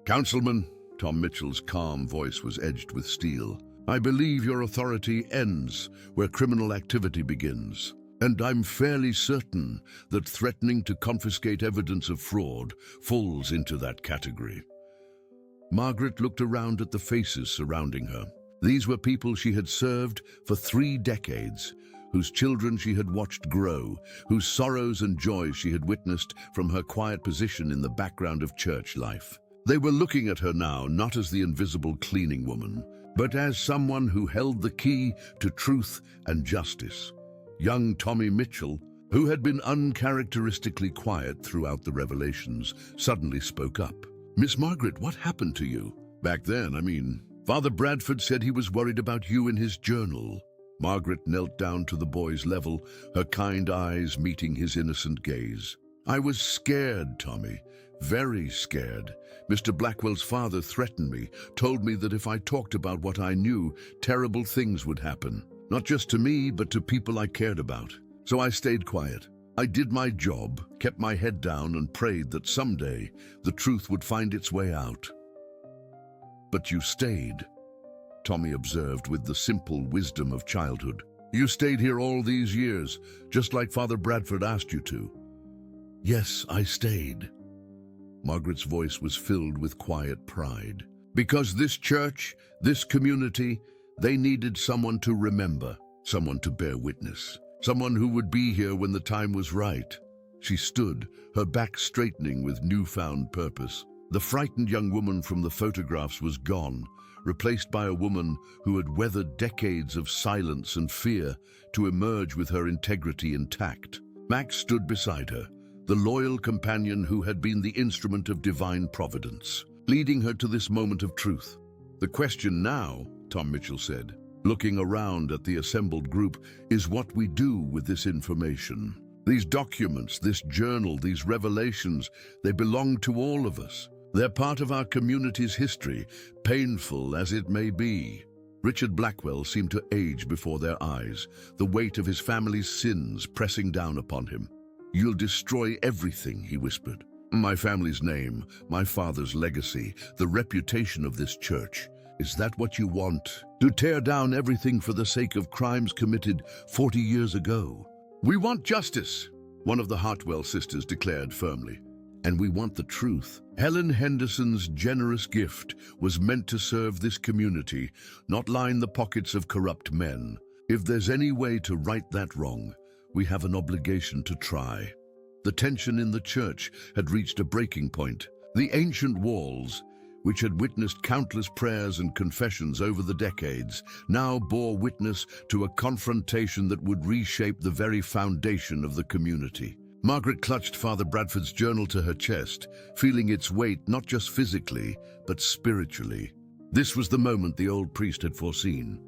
Councilman, Tom Mitchell's calm voice was edged with steel, I believe your authority ends where criminal activity begins. And I'm fairly certain that threatening to confiscate evidence of fraud falls into that category. Margaret looked around at the faces surrounding her. These were people she had served for 3 decades, whose children she had watched grow, whose sorrows and joys she had witnessed from her quiet position in the background of church life. They were looking at her now not as the invisible cleaning woman, but as someone who held the key to truth and justice. Young Tommy Mitchell, who had been uncharacteristically quiet throughout the revelations, suddenly spoke up. Miss Margaret, what happened to you? Back then, Father Bradford said he was worried about you in his journal. Margaret knelt down to the boy's level, her kind eyes meeting his innocent gaze. I was scared, Tommy, very scared. Mr. Blackwell's father threatened me, told me that if I talked about what I knew, terrible things would happen. Not just to me, but to people I cared about. So I stayed quiet. I did my job, kept my head down, and prayed that someday the truth would find its way out. But you stayed, Tommy observed with the simple wisdom of childhood. You stayed here all these years, just like Father Bradford asked you to. Yes, I stayed. Margaret's voice was filled with quiet pride. Because this church, this community, they needed someone to remember, someone to bear witness, someone who would be here when the time was right. She stood, her back straightening with newfound purpose. The frightened young woman from the photographs was gone, replaced by a woman who had weathered decades of silence and fear to emerge with her integrity intact. Max stood beside her, the loyal companion who had been the instrument of divine providence, leading her to this moment of truth. The question now, Tom Mitchell said, looking around at the assembled group, is what we do with this information. These documents, this journal, these revelations, they belong to all of us. They're part of our community's history, painful as it may be. Richard Blackwell seemed to age before their eyes, the weight of his family's sins pressing down upon him. You'll destroy everything, he whispered. My family's name, my father's legacy, the reputation of this church. Is that what you want? To tear down everything for the sake of crimes committed 40 years ago? We want justice, one of the Hartwell sisters declared firmly. And we want the truth. Helen Henderson's generous gift was meant to serve this community, not line the pockets of corrupt men. If there's any way to right that wrong, we have an obligation to try. The tension in the church had reached a breaking point. The ancient walls, which had witnessed countless prayers and confessions over the decades, now bore witness to a confrontation that would reshape the very foundation of the community. Margaret clutched Father Bradford's journal to her chest, feeling its weight not just physically, but spiritually. This was the moment the old priest had foreseen,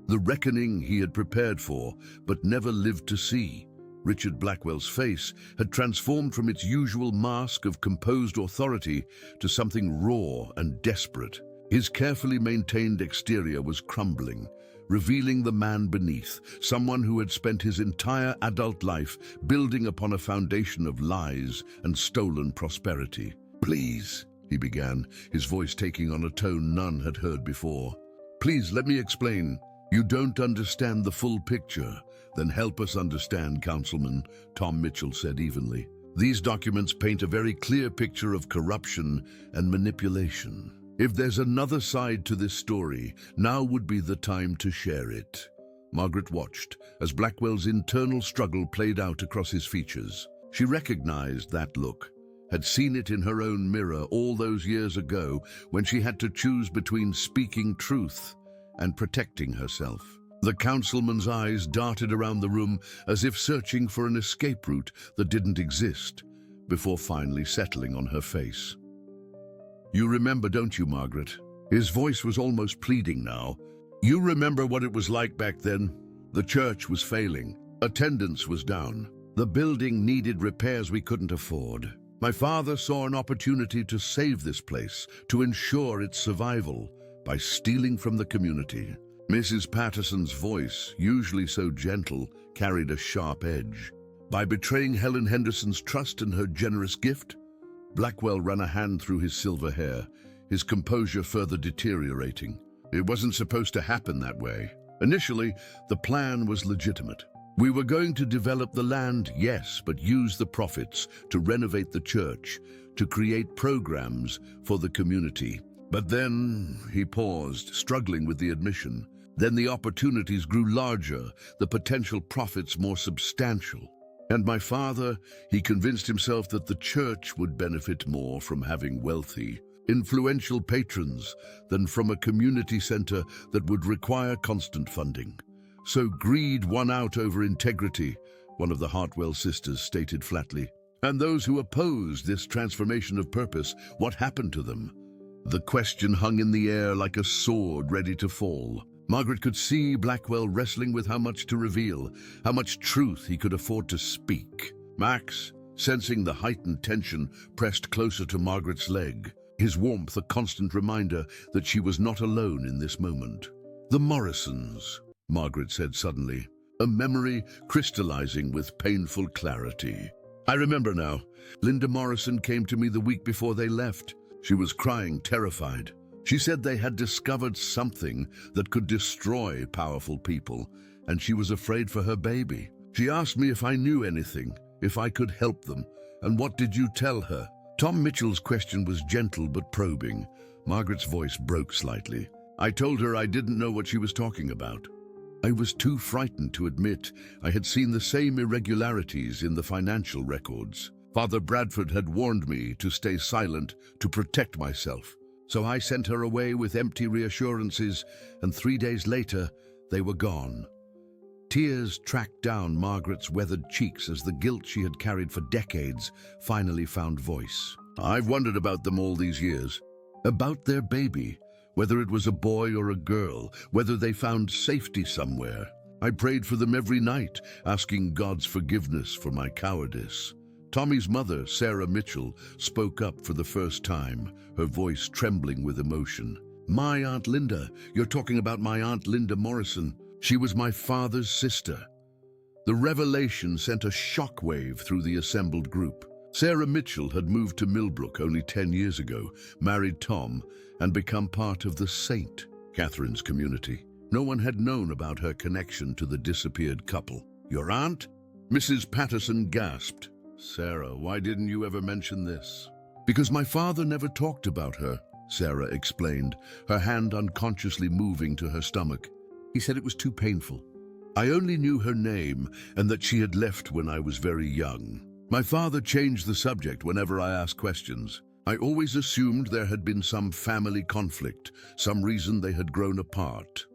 the reckoning he had prepared for, but never lived to see. Richard Blackwell's face had transformed from its usual mask of composed authority to something raw and desperate. His carefully maintained exterior was crumbling, revealing the man beneath, someone who had spent his entire adult life building upon a foundation of lies and stolen prosperity. Please, he began, his voice taking on a tone none had heard before. Please, let me explain. You don't understand the full picture. Then help us understand, Councilman, Tom Mitchell said evenly. These documents paint a very clear picture of corruption and manipulation. If there's another side to this story, now would be the time to share it. Margaret watched as Blackwell's internal struggle played out across his features. She recognized that look, had seen it in her own mirror all those years ago when she had to choose between speaking truth and protecting herself. The councilman's eyes darted around the room as if searching for an escape route that didn't exist. before finally settling on her face. "You remember, don't you, Margaret?" His voice was almost pleading now. "You remember what it was like back then? The church was failing. Attendance was down. The building needed repairs we couldn't afford. My father saw an opportunity to save this place, to ensure its survival, by stealing from the community." Mrs. Patterson's voice, usually so gentle, carried a sharp edge. "By betraying Helen Henderson's trust and her generous gift?" Blackwell ran a hand through his silver hair, his composure further deteriorating. "It wasn't supposed to happen that way. Initially, the plan was legitimate. We were going to develop the land, yes, but use the profits to renovate the church, to create programs for the community. But then," he paused, struggling with the admission, "then the opportunities grew larger, the potential profits more substantial. And my father, he convinced himself that the church would benefit more from having wealthy, influential patrons than from a community center that would require constant funding. So greed won out over integrity," one of the Hartwell sisters stated flatly. "And those who opposed this transformation of purpose, what happened to them?" The question hung in the air like a sword ready to fall. Margaret could see Blackwell wrestling with how much to reveal, how much truth he could afford to speak. Max, sensing the heightened tension, pressed closer to Margaret's leg, his warmth a constant reminder that she was not alone in this moment. "The Morrisons," Margaret said suddenly, a memory crystallizing with painful clarity. "I remember now. Linda Morrison came to me the week before they left. She was crying, terrified. She said they had discovered something that could destroy powerful people, and she was afraid for her baby. She asked me if I knew anything, if I could help them. And what did you tell her?" Tom Mitchell's question was gentle but probing. Margaret's voice broke slightly. "I told her I didn't know what she was talking about. I was too frightened to admit I had seen the same irregularities in the financial records. Father Bradford had warned me to stay silent, to protect myself. So I sent her away with empty reassurances, and 3 days later, they were gone." Tears tracked down Margaret's weathered cheeks as the guilt she had carried for decades finally found voice. "I've wondered about them all these years. About their baby, whether it was a boy or a girl, whether they found safety somewhere. I prayed for them every night, asking God's forgiveness for my cowardice." Tommy's mother, Sarah Mitchell, spoke up for the first time, her voice trembling with emotion. "My Aunt Linda, you're talking about my Aunt Linda Morrison. She was my father's sister." The revelation sent a shockwave through the assembled group. Sarah Mitchell had moved to Millbrook only 10 years ago, married Tom, and become part of the St. Catherine's community. No one had known about her connection to the disappeared couple. "Your aunt?" Mrs. Patterson gasped. "Sarah, why didn't you ever mention this?" "Because my father never talked about her," Sarah explained, her hand unconsciously moving to her stomach. "He said it was too painful. I only knew her name and that she had left when I was very young. My father changed the subject whenever I asked questions. I always assumed there had been some family conflict, some reason they had grown apart."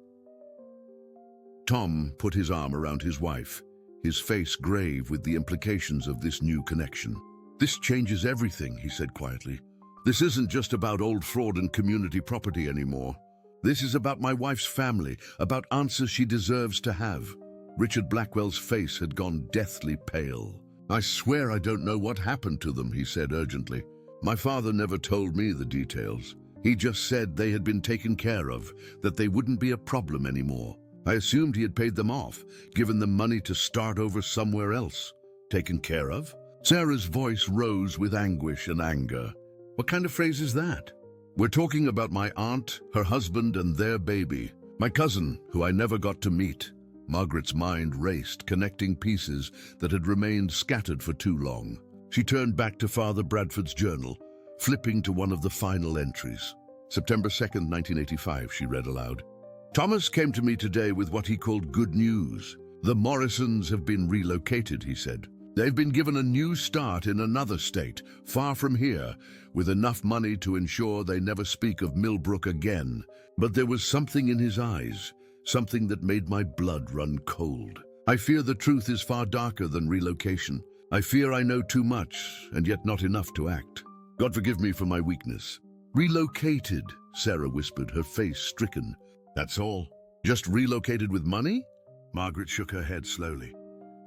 Tom put his arm around his wife, his face grave with the implications of this new connection. "This changes everything," he said quietly. "This isn't just about old fraud and community property anymore. This is about my wife's family, about answers she deserves to have." Richard Blackwell's face had gone deathly pale. "I swear I don't know what happened to them," he said urgently. "My father never told me the details. He just said they had been taken care of, that they wouldn't be a problem anymore. I assumed he had paid them off, given them money to start over somewhere else." "Taken care of?" Sarah's voice rose with anguish and anger. "What kind of phrase is that?" "We're talking about my aunt, her husband, and their baby. My cousin, who I never got to meet." Margaret's mind raced, connecting pieces that had remained scattered for too long. She turned back to Father Bradford's journal, flipping to one of the final entries. "September 2nd, 1985, she read aloud. "Thomas came to me today with what he called good news. The Morrisons have been relocated," he said. "They've been given a new start in another state, far from here, with enough money to ensure they never speak of Millbrook again." But there was something in his eyes, something that made my blood run cold. "I fear the truth is far darker than relocation. I fear I know too much, and yet not enough to act. God forgive me for my weakness. Relocated, Sarah whispered, her face stricken. That's all? Just relocated with money? Margaret shook her head slowly.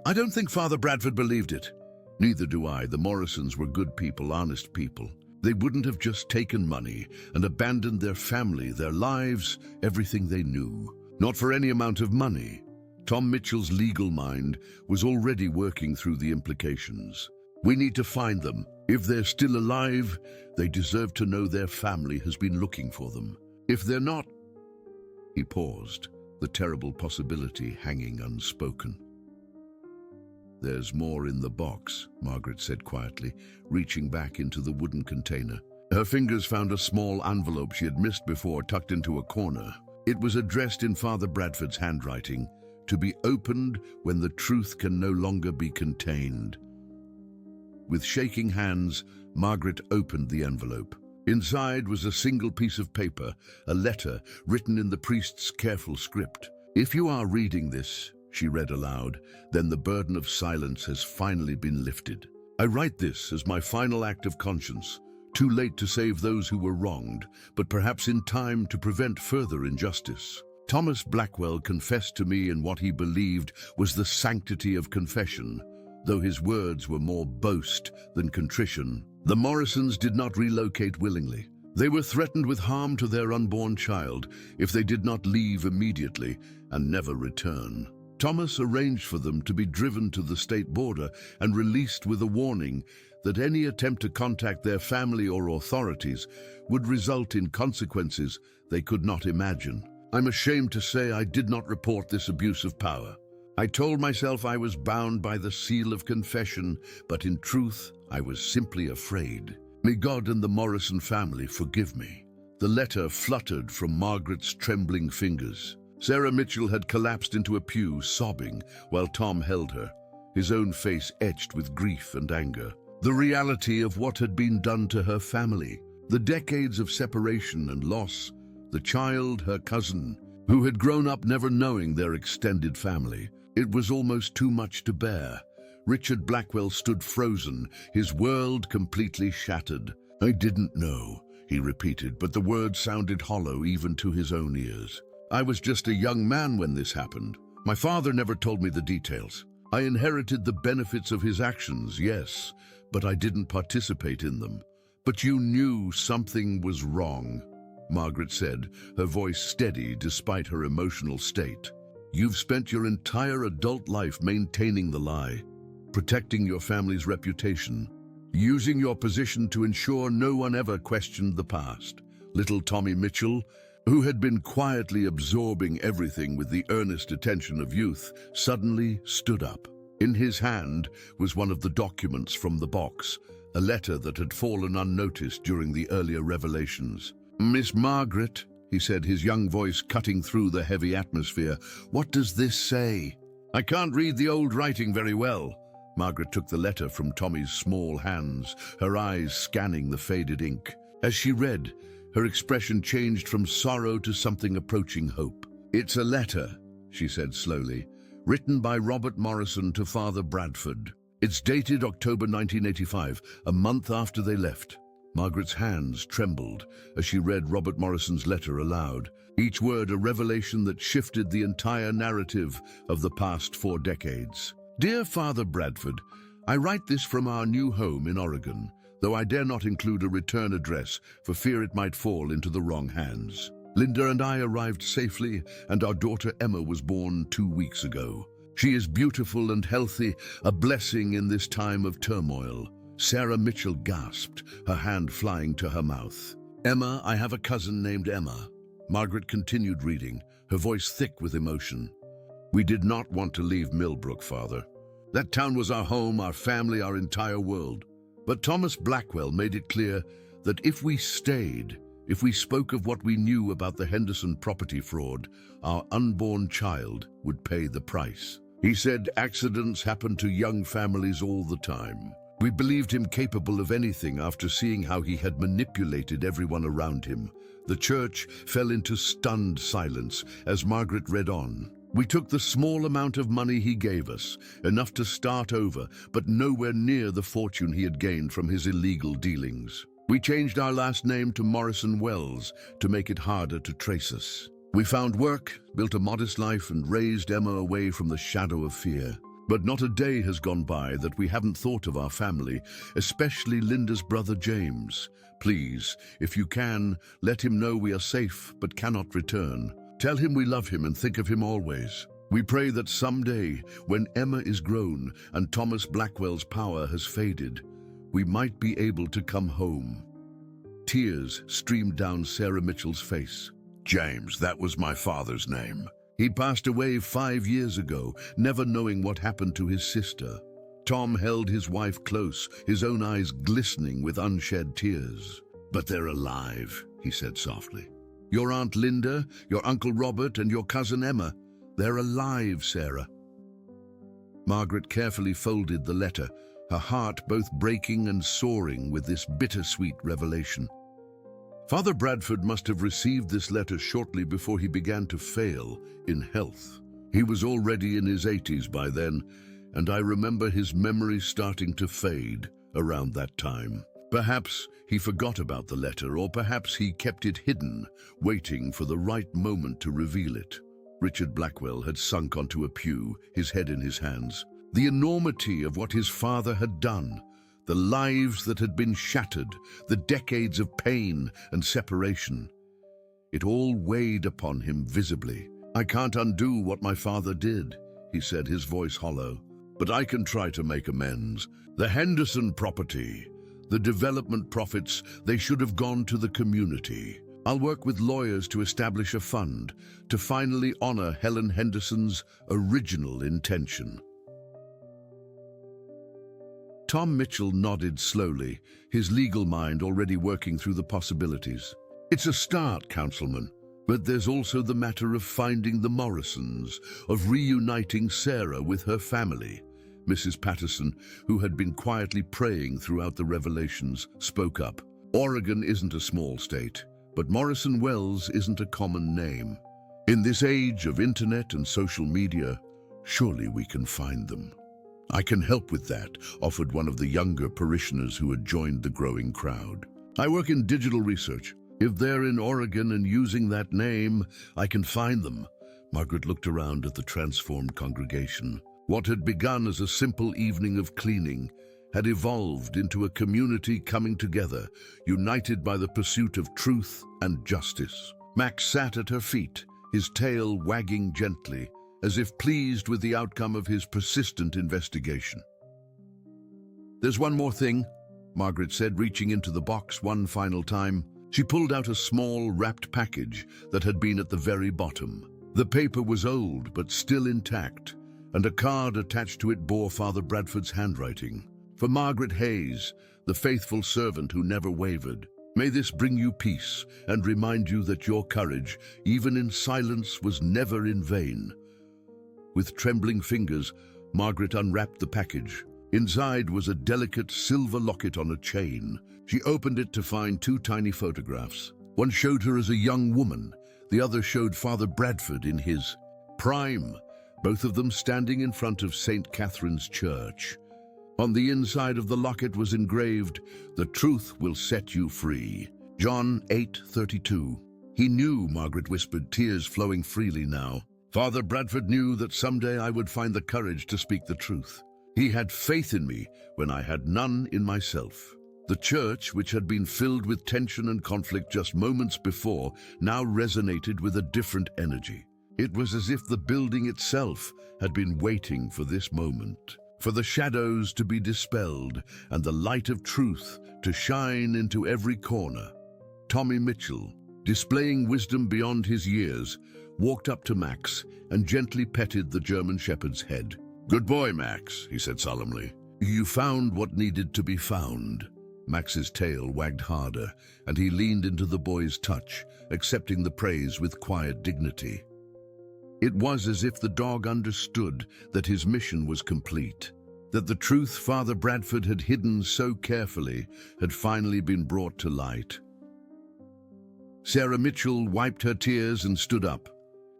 I don't think Father Bradford believed it. Neither do I. The Morrisons were good people, honest people. They wouldn't have just taken money and abandoned their family, their lives, everything they knew. Not for any amount of money. Tom Mitchell's legal mind was already working through the implications. We need to find them. If they're still alive, they deserve to know their family has been looking for them. If they're not... He paused, the terrible possibility hanging unspoken. There's more in the box, Margaret said quietly, reaching back into the wooden container. Her fingers found a small envelope she had missed before, tucked into a corner. It was addressed in Father Bradford's handwriting, to be opened when the truth can no longer be contained. With shaking hands, Margaret opened the envelope. Inside was a single piece of paper, a letter written in the priest's careful script. If you are reading this, she read aloud, then the burden of silence has finally been lifted. I write this as my final act of conscience, too late to save those who were wronged, but perhaps in time to prevent further injustice. Thomas Blackwell confessed to me in what he believed was the sanctity of confession, though his words were more boast than contrition. The Morrisons did not relocate willingly. They were threatened with harm to their unborn child if they did not leave immediately and never return. Thomas arranged for them to be driven to the state border and released with a warning that any attempt to contact their family or authorities would result in consequences they could not imagine. I'm ashamed to say I did not report this abuse of power. I told myself I was bound by the seal of confession, but in truth, I was simply afraid. May God and the Morrison family forgive me. The letter fluttered from Margaret's trembling fingers. Sarah Mitchell had collapsed into a pew, sobbing, while Tom held her, his own face etched with grief and anger. The reality of what had been done to her family, the decades of separation and loss, the child, her cousin, who had grown up never knowing their extended family. It was almost too much to bear. Richard Blackwell stood frozen, his world completely shattered. I didn't know, he repeated, but the words sounded hollow even to his own ears. I was just a young man when this happened. My father never told me the details. I inherited the benefits of his actions, yes, but I didn't participate in them. But you knew something was wrong, Margaret said, her voice steady despite her emotional state. You've spent your entire adult life maintaining the lie, protecting your family's reputation, using your position to ensure no one ever questioned the past. Little Tommy Mitchell, who had been quietly absorbing everything with the earnest attention of youth, suddenly stood up. In his hand was one of the documents from the box, a letter that had fallen unnoticed during the earlier revelations. Miss Margaret, he said, his young voice cutting through the heavy atmosphere, what does this say? I can't read the old writing very well. Margaret took the letter from Tommy's small hands, her eyes scanning the faded ink. As she read, her expression changed from sorrow to something approaching hope. It's a letter, she said slowly, written by Robert Morrison to Father Bradford. It's dated October 1985, a month after they left. Margaret's hands trembled as she read Robert Morrison's letter aloud, each word a revelation that shifted the entire narrative of the past 4 decades. Dear Father Bradford, I write this from our new home in Oregon, though I dare not include a return address for fear it might fall into the wrong hands. Linda and I arrived safely, and our daughter Emma was born 2 weeks ago. She is beautiful and healthy, a blessing in this time of turmoil. Sarah Mitchell gasped, her hand flying to her mouth. Emma, I have a cousin named Emma. Margaret continued reading, her voice thick with emotion. We did not want to leave Millbrook, Father. That town was our home, our family, our entire world. But Thomas Blackwell made it clear that if we stayed, if we spoke of what we knew about the Henderson property fraud, our unborn child would pay the price. He said accidents happen to young families all the time. We believed him capable of anything after seeing how he had manipulated everyone around him. The church fell into stunned silence as Margaret read on. We took the small amount of money he gave us, enough to start over, but nowhere near the fortune he had gained from his illegal dealings. We changed our last name to Morrison Wells to make it harder to trace us. We found work, built a modest life, and raised Emma away from the shadow of fear. But not a day has gone by that we haven't thought of our family, especially Linda's brother James. Please, if you can, let him know we are safe but cannot return. Tell him we love him and think of him always. We pray that someday, when Emma is grown and Thomas Blackwell's power has faded, we might be able to come home. Tears streamed down Sarah Mitchell's face. James, that was my father's name. He passed away 5 years ago, never knowing what happened to his sister. Tom held his wife close, his own eyes glistening with unshed tears. But they're alive, he said softly. Your Aunt Linda, your Uncle Robert, and your cousin Emma, they're alive, Sarah. Margaret carefully folded the letter, her heart both breaking and soaring with this bittersweet revelation. Father Bradford must have received this letter shortly before he began to fail in health. He was already in his 80s by then, and I remember his memory starting to fade around that time. Perhaps he forgot about the letter, or perhaps he kept it hidden, waiting for the right moment to reveal it. Richard Blackwell had sunk onto a pew, his head in his hands. The enormity of what his father had done, the lives that had been shattered, the decades of pain and separation. It all weighed upon him visibly. I can't undo what my father did, he said, his voice hollow, but I can try to make amends. The Henderson property, the development profits, they should have gone to the community. I'll work with lawyers to establish a fund to finally honor Helen Henderson's original intention. Tom Mitchell nodded slowly, his legal mind already working through the possibilities. It's a start, Councilman, but there's also the matter of finding the Morrisons, of reuniting Sarah with her family. Mrs. Patterson, who had been quietly praying throughout the revelations, spoke up. Oregon isn't a small state, but Morrison Wells isn't a common name. In this age of internet and social media, surely we can find them. I can help with that, offered one of the younger parishioners who had joined the growing crowd. I work in digital research. If they're in Oregon and using that name, I can find them. Margaret looked around at the transformed congregation. What had begun as a simple evening of cleaning had evolved into a community coming together, united by the pursuit of truth and justice. Max sat at her feet, his tail wagging gently, as if pleased with the outcome of his persistent investigation. There's one more thing, Margaret said, reaching into the box one final time. She pulled out a small, wrapped package that had been at the very bottom. The paper was old, but still intact, and a card attached to it bore Father Bradford's handwriting. For Margaret Hayes, the faithful servant who never wavered. May this bring you peace and remind you that your courage, even in silence, was never in vain. With trembling fingers, Margaret unwrapped the package. Inside was a delicate silver locket on a chain. She opened it to find 2 tiny photographs. One showed her as a young woman. The other showed Father Bradford in his prime, both of them standing in front of St. Catherine's Church. On the inside of the locket was engraved, "The truth will set you free." John 8:32. He knew, Margaret whispered, tears flowing freely now. Father Bradford knew that someday I would find the courage to speak the truth. He had faith in me when I had none in myself. The church, which had been filled with tension and conflict just moments before, now resonated with a different energy. It was as if the building itself had been waiting for this moment, for the shadows to be dispelled and the light of truth to shine into every corner. Tommy Mitchell, displaying wisdom beyond his years, walked up to Max and gently petted the German shepherd's head. "Good boy, Max," he said solemnly. "You found what needed to be found." Max's tail wagged harder, and he leaned into the boy's touch, accepting the praise with quiet dignity. It was as if the dog understood that his mission was complete, that the truth Father Bradford had hidden so carefully had finally been brought to light. Sarah Mitchell wiped her tears and stood up.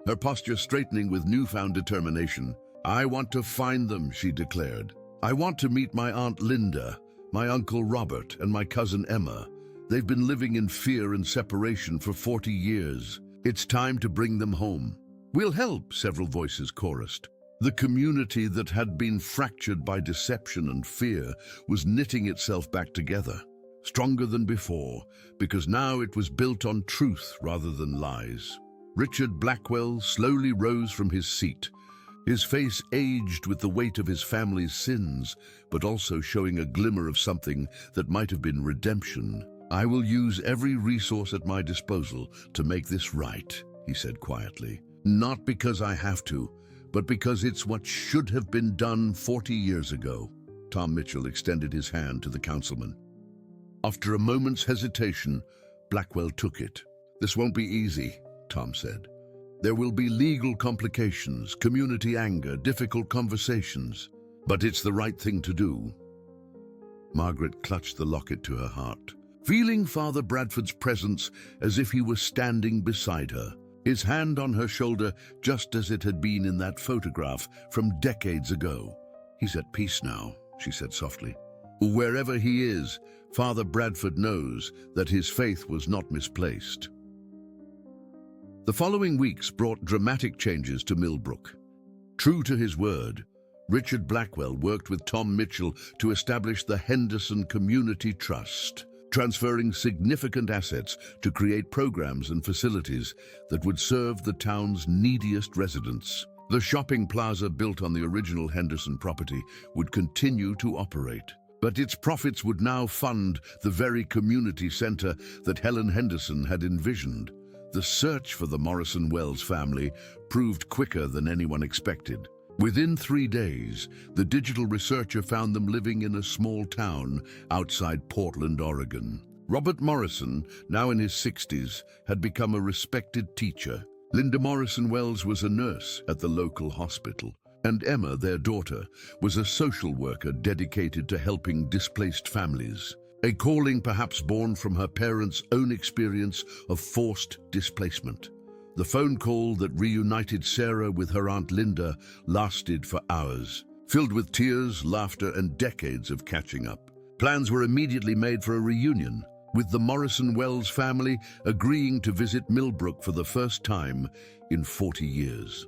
her posture straightening with newfound determination. "I want to find them," she declared. "I want to meet my Aunt Linda, my Uncle Robert, and my cousin Emma. They've been living in fear and separation for 40 years. It's time to bring them home." "We'll help," several voices chorused. The community that had been fractured by deception and fear was knitting itself back together, stronger than before, because now it was built on truth rather than lies. Richard Blackwell slowly rose from his seat, his face aged with the weight of his family's sins, but also showing a glimmer of something that might have been redemption. "I will use every resource at my disposal to make this right," he said quietly. "Not because I have to, but because it's what should have been done 40 years ago." Tom Mitchell extended his hand to the councilman. After a moment's hesitation, Blackwell took it. "This won't be easy," Tom said. "There will be legal complications, community anger, difficult conversations, but it's the right thing to do." Margaret clutched the locket to her heart, feeling Father Bradford's presence as if he were standing beside her, his hand on her shoulder just as it had been in that photograph from decades ago. "He's at peace now," she said softly. "Wherever he is, Father Bradford knows that his faith was not misplaced." The following weeks brought dramatic changes to Millbrook. True to his word, Richard Blackwell worked with Tom Mitchell to establish the Henderson Community Trust, transferring significant assets to create programs and facilities that would serve the town's neediest residents. The shopping plaza built on the original Henderson property would continue to operate, but its profits would now fund the very community center that Helen Henderson had envisioned. The search for the Morrison Wells family proved quicker than anyone expected. Within 3 days, the digital researcher found them living in a small town outside Portland, Oregon. Robert Morrison, now in his 60s, had become a respected teacher. Linda Morrison Wells was a nurse at the local hospital, and Emma, their daughter, was a social worker dedicated to helping displaced families. A calling perhaps born from her parents' own experience of forced displacement. The phone call that reunited Sarah with her Aunt Linda lasted for hours, filled with tears, laughter, and decades of catching up. Plans were immediately made for a reunion, with the Morrison Wells family agreeing to visit Millbrook for the first time in 40 years.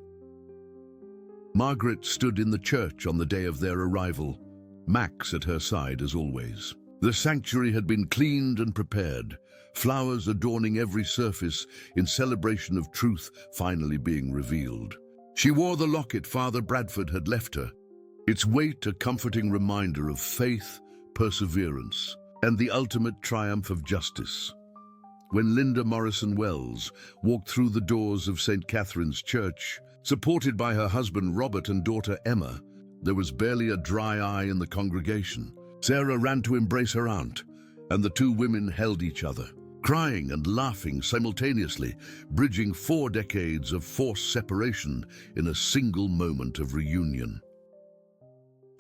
Margaret stood in the church on the day of their arrival, Max at her side as always. The sanctuary had been cleaned and prepared, flowers adorning every surface in celebration of truth finally being revealed. She wore the locket Father Bradford had left her, its weight a comforting reminder of faith, perseverance, and the ultimate triumph of justice. When Linda Morrison Wells walked through the doors of St. Catherine's Church, supported by her husband Robert and daughter Emma, there was barely a dry eye in the congregation. Sarah ran to embrace her aunt, and the two women held each other, crying and laughing simultaneously, bridging 4 decades of forced separation in a single moment of reunion.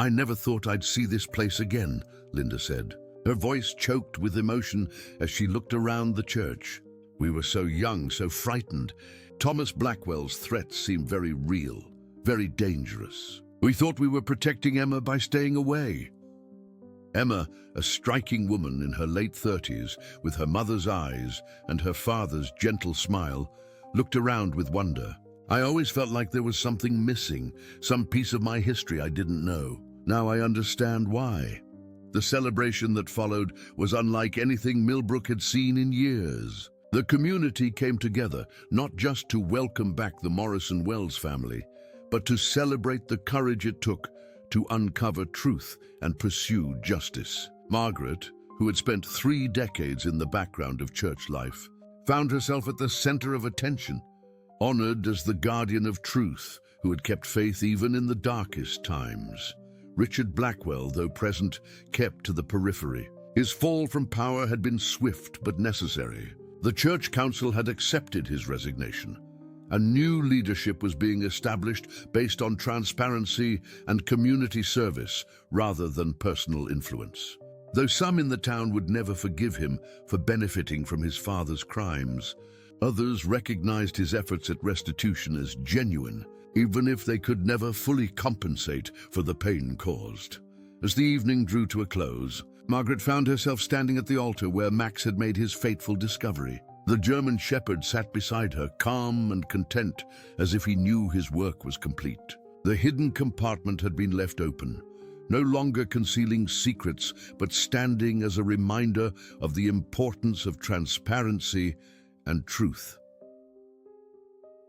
"I never thought I'd see this place again," Linda said. Her voice choked with emotion as she looked around the church. "We were so young, so frightened. Thomas Blackwell's threats seemed very real, very dangerous. We thought we were protecting Emma by staying away." Emma, a striking woman in her late 30s, with her mother's eyes and her father's gentle smile, looked around with wonder. "I always felt like there was something missing, some piece of my history I didn't know. Now I understand why." The celebration that followed was unlike anything Millbrook had seen in years. The community came together, not just to welcome back the Morrison Wells family, but to celebrate the courage it took to uncover truth and pursue justice. Margaret, who had spent 3 decades in the background of church life, found herself at the center of attention, honored as the guardian of truth who had kept faith even in the darkest times. Richard Blackwell, though present, kept to the periphery. His fall from power had been swift but necessary. The church council had accepted his resignation. A new leadership was being established based on transparency and community service rather than personal influence. Though some in the town would never forgive him for benefiting from his father's crimes, Others recognized his efforts at restitution as genuine, even if they could never fully compensate for the pain caused. As the evening drew to a close, Margaret found herself standing at the altar where Max had made his fateful discovery. The German shepherd sat beside her, calm and content, as if he knew his work was complete. The hidden compartment had been left open, no longer concealing secrets, but standing as a reminder of the importance of transparency and truth.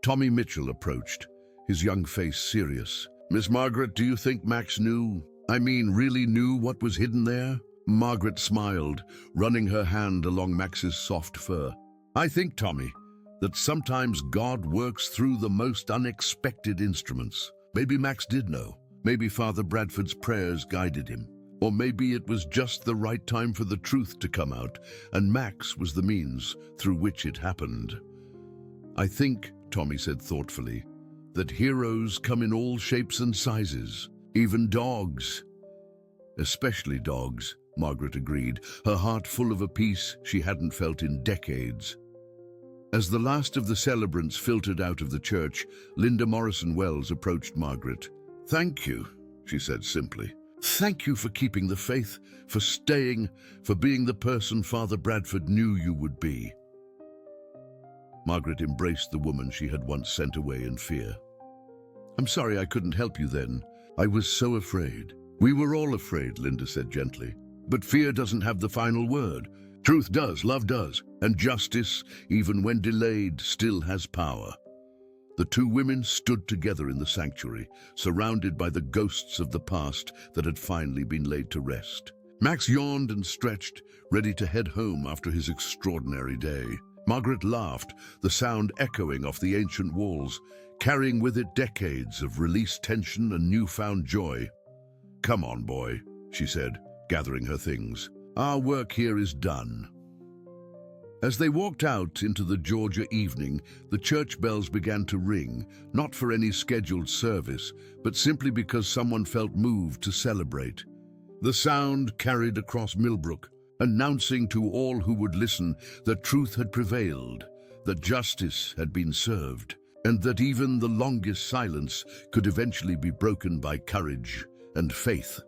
Tommy Mitchell approached, his young face serious. "Miss Margaret, do you think Max really knew what was hidden there?" Margaret smiled, running her hand along Max's soft fur. "I think, Tommy, that sometimes God works through the most unexpected instruments. Maybe Max did know. Maybe Father Bradford's prayers guided him. Or maybe it was just the right time for the truth to come out, and Max was the means through which it happened. I think," Tommy said thoughtfully, "that heroes come in all shapes and sizes, even dogs." "Especially dogs," Margaret agreed, her heart full of a peace she hadn't felt in decades. As the last of the celebrants filtered out of the church, Linda Morrison Wells approached Margaret. "Thank you," she said simply. "Thank you for keeping the faith, for staying, for being the person Father Bradford knew you would be." Margaret embraced the woman she had once sent away in fear. "I'm sorry I couldn't help you then. I was so afraid." "We were all afraid," Linda said gently. "But fear doesn't have the final word. Truth does, love does, and justice, even when delayed, still has power." The two women stood together in the sanctuary, surrounded by the ghosts of the past that had finally been laid to rest. Max yawned and stretched, ready to head home after his extraordinary day. Margaret laughed, the sound echoing off the ancient walls, carrying with it decades of released tension and newfound joy. "Come on, boy," she said, gathering her things. "Our work here is done." As they walked out into the Georgia evening, the church bells began to ring, not for any scheduled service, but simply because someone felt moved to celebrate. The sound carried across Millbrook, announcing to all who would listen that truth had prevailed, that justice had been served, and that even the longest silence could eventually be broken by courage and faith.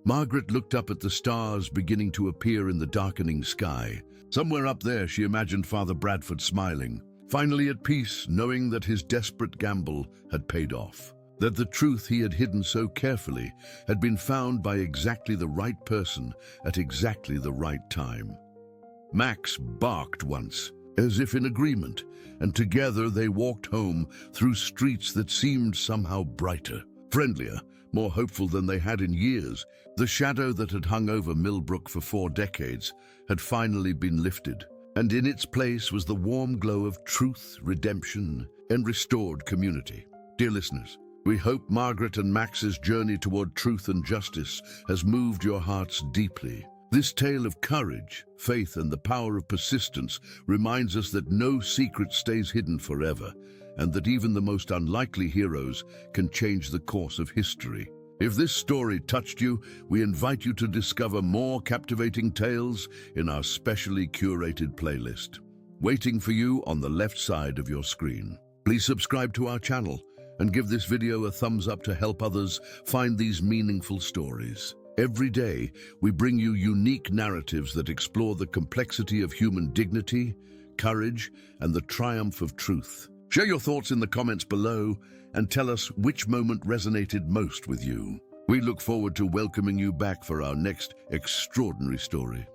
Margaret looked up at the stars beginning to appear in the darkening sky. Somewhere up there she imagined Father Bradford smiling, finally at peace, knowing that his desperate gamble had paid off, that the truth he had hidden so carefully had been found by exactly the right person at exactly the right time. Max barked once, as if in agreement, and together they walked home through streets that seemed somehow brighter, friendlier, more hopeful than they had in years. The shadow that had hung over Millbrook for 4 decades had finally been lifted, and in its place was the warm glow of truth, redemption, and restored community. Dear listeners, we hope Margaret and Max's journey toward truth and justice has moved your hearts deeply. This tale of courage, faith, and the power of persistence reminds us that no secret stays hidden forever, and that even the most unlikely heroes can change the course of history. If this story touched you, we invite you to discover more captivating tales in our specially curated playlist, waiting for you on the left side of your screen. Please subscribe to our channel and give this video a thumbs up to help others find these meaningful stories. Every day, we bring you unique narratives that explore the complexity of human dignity, courage, and the triumph of truth. Share your thoughts in the comments below and tell us which moment resonated most with you. We look forward to welcoming you back for our next extraordinary story.